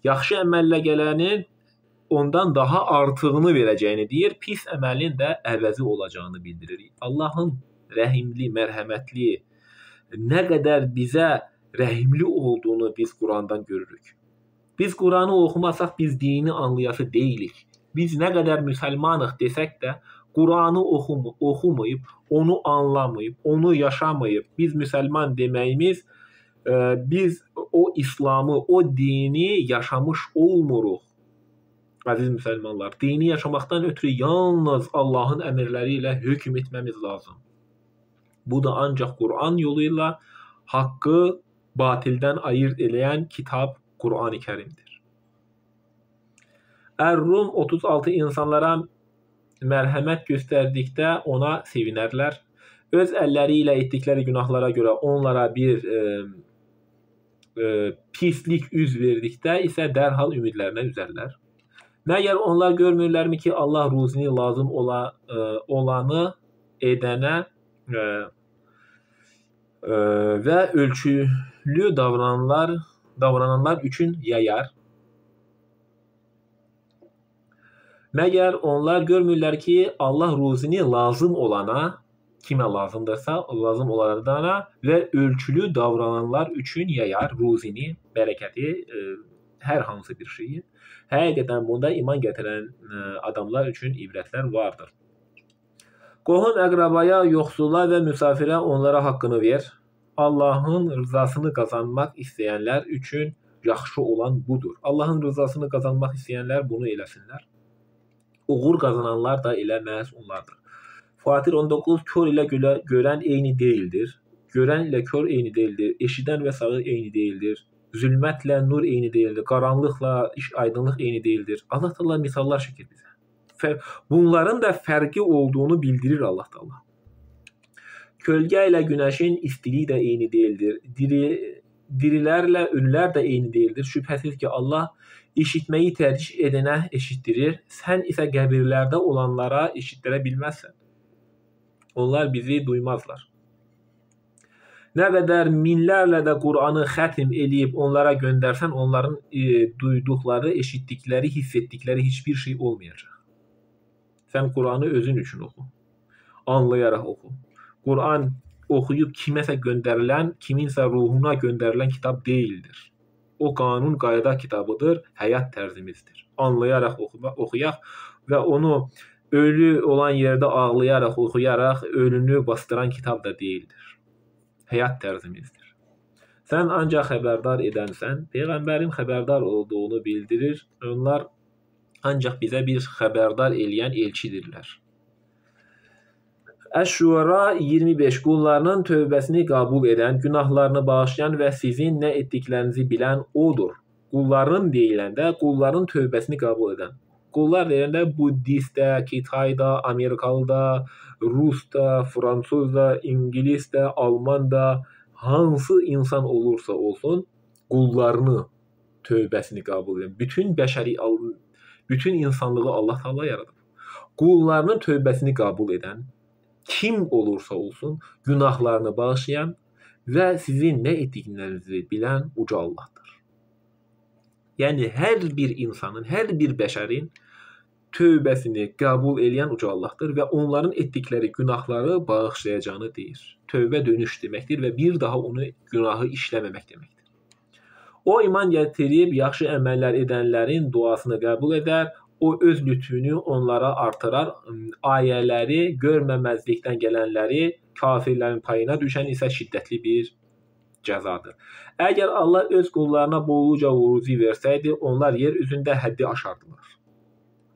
Yaxşı əməllə gələnin ondan daha artığını verəcəyini deyir, pis əməlin də əvəzi olacağını bildirir. Allahın rəhimli, mərhəmətli, nə qədər bizə rəhimli olduğunu biz Qurandan görürük. Biz Quranı oxumasaq biz dini anlayası deyilik. Biz nə qədər müsəlmanıq desək də Quranı oxumayıb, onu anlamayıb, onu yaşamayıb biz müsəlman deməyimiz, biz o İslamı, o dini yaşamış olmuruq. Əziz müsəlmanlar, dini yaşamaqdan ötürü yalnız Allahın əmrləri ilə hökm etməmiz lazım. Bu da ancaq Quran yolu ilə haqqı batildən ayırt eləyən kitab Qurani Kərimdir. Ər-Rum 36 insanlara mərhəmət göstərdikdə ona sevinərlər. Öz əlləri ilə etdikləri günahlara görə onlara bir pislik üz verdikdə isə dərhal ümidlərinə üzərlər. Məgər onlar görmürlərmi ki, Allah ruzini lazım olanı edənə və ölçülü davrananlar üçün yayar. Məgər onlar görmürlər ki, Allah ruzini lazım olana, kimə lazımdırsa, lazım olanlara və ölçülü davrananlar üçün yayar ruzini, bərəkəti hər hansı bir şeyi. Həqiqətən bunda iman gətirən adamlar üçün ibrətlər vardır. Qohum əqrabaya, yoxsula və müsafirə onlara haqqını ver. Allahın rızasını qazanmaq istəyənlər üçün yaxşı olan budur. Allahın rızasını qazanmaq istəyənlər bunu eləsinlər. Uğur qazananlar da elə məhz onlardır. Fatir 19 kör ilə görən eyni deyildir. Görən ilə kör eyni deyildir. Eşidən və sağır eyni deyildir. Zülmətlə nur eyni deyildir. Qaranlıqla aydınlıq eyni deyildir. Allah Taala misallar çəkir bizə. Bunların da fərqi olduğunu bildirir Allah Taala. Kölgə ilə günəşin istiliyi də eyni deyildir. Dirilərlə ölülər də eyni deyildir. Şübhəsiz ki, Allah eşitməyi tərcih edənə eşitdirir. Sən isə qəbirlərdə olanlara eşitdirə bilməzsən. Onlar bizi duymazlar. Nə qədər minlərlə də Qur'anı xətm eləyib onlara göndərsən, onların duyduqları, eşitdikləri, hiss etdikləri heç bir şey olmayacaq. Sən Qur'anı özün üçün oxu. Anlayaraq oxu. Qur'an oxuyub kiməsə göndərilən, kiminsə ruhuna göndərilən kitab deyildir. O qanun qayda kitabıdır, həyat tərzimizdir. Anlayaraq oxuyaq və onu ölü olan yerdə ağlayaraq, oxuyaraq ölünü bastıran kitab da deyildir. Həyat tərzimizdir. Sən ancaq xəbərdar edənsən, Peyğəmbərin xəbərdar olduğunu bildirir. Onlar ancaq bizə bir xəbərdar eləyən elçidirlər. Əş-Şuara 25 qullarının tövbəsini qəbul edən, günahlarını bağışlayan və sizin nə etdiklərinizi bilən odur. Qulların deyiləndə qulların tövbəsini qəbul edən. Qullar deyiləndə Buddistdə, Kitayda, Amerikalıda, Rusda, Fransuzda, İngilisdə, Almanda hansı insan olursa olsun qullarını tövbəsini qəbul edən. Bütün insanlığı Allah Taala yaradıb. Qullarının tövbəsini qəbul edən kim olursa olsun günahlarını bağışlayan və sizin nə etdiklərinizi bilən uca Allahdır. Yəni hər bir insanın, hər bir bəşərin tövbəsini qəbul edən uca Allahdır və onların etdikləri günahları bağışlayacağını deyir. Tövbə dönüş deməkdir və bir daha onu günahı işləməmək deməkdir. O iman gətirib yaxşı əməllər edənlərin duasını qəbul edər. O öz lütfünü onlara artırar. Ayələri görməməzlikdən gələnləri kafirlərin payına düşən isə şiddətli bir cəzadır. Əgər Allah öz qullarına bolluca ruzi versəydi, onlar yer üzündə həddi aşardılar.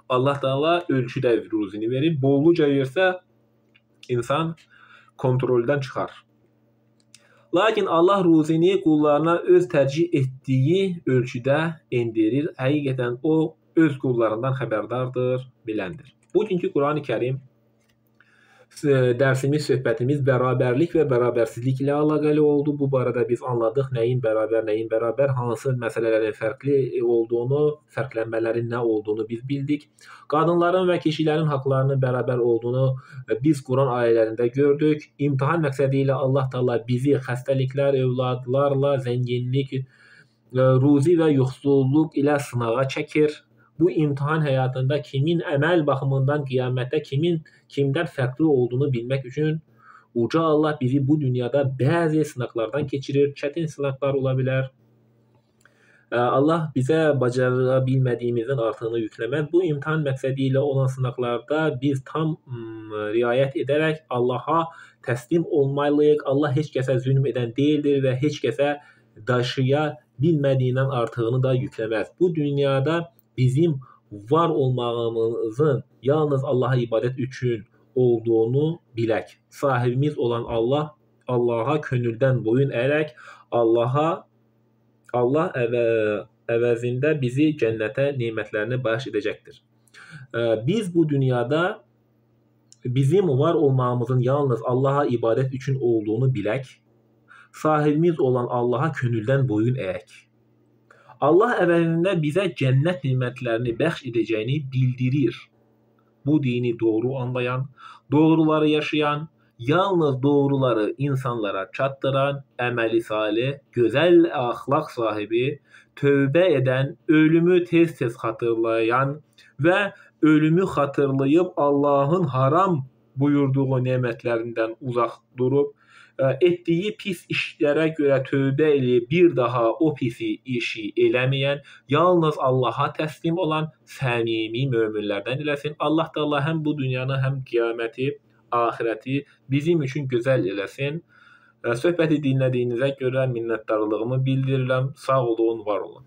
Allah Taala ölçüdə ruzini verir. Bolluca versə insan kontroldən çıxar. Lakin Allah ruzini qullarına öz tərcih etdiyi ölçüdə endirir. Həqiqətən o öz qullarından xəbərdardır, biləndir. Bugünkü Qurani-Kərim dərsimiz, söhbətimiz bərabərlik və bərabərsizlik ilə əlaqəli oldu. Bu barədə biz anladıq nəyin bərabər, hansı məsələlərin fərqli olduğunu, fərqlənmələrin nə olduğunu biz bildik. Qadınların və kişilərin haqlarının bərabər olduğunu biz Quran ayələrində gördük. İmtahan məqsədi ilə Allah Taala bizi xəstəliklər, övladlarla, zənginlik, ruzi və yoxsulluq ilə sınağa çəkir. Bu imtahan həyatında kimin əməl baxımından qiyamətdə kimdən fərqli olduğunu bilmək üçün uca Allah bizi bu dünyada bəzi sınaqlardan keçirir. Çətin sınaqlar ola bilər. Allah bizə bacara bilmədiyimizin artığını yükləməz. Bu imtahan məqsədi ilə olan sınaqlarda biz tam riayət edərək Allaha təslim olmalıyıq. Allah heç kəsə zülm edən deyildir və heç kəsə daşıya bilmədiyindən artığını da yükləməz. Bu dünyada bizim var olmağımızın yalnız Allaha ibadət üçün olduğunu bilək. Sahibimiz olan Allaha könüldən boyun əyərək Allah əvəzində bizi cənnətə nemətlərini bəxş edəcəkdir. Biz bu dünyada bizim var olmağımızın yalnız Allaha ibadət üçün olduğunu bilək. Sahibimiz olan Allaha könüldən boyun əyək. Allah əvvəlində bizə cənnət nemətlərini bəxş edəcəyini bildirir. Bu dini doğru anlayan, doğruları yaşayan, yalnız doğruları insanlara çatdıran, əməli salih, gözəl əxlaq sahibi, tövbə edən, ölümü tez-tez xatırlayan və ölümü xatırlayıb Allahın haram buyurduğu nemətlərindən uzaq durub etdiyi pis işlərə görə tövbə eləyib bir daha o pisi işi eləməyən, yalnız Allaha təslim olan səmimi möminlərdən eləsin. Allah Taala həm bu dünyanı, həm qiyaməti, axirəti bizim üçün gözəl eləsin. Söhbəti dinlədiyinizə görə minnətdarlığımı bildirirəm. Sağ olun, var olun.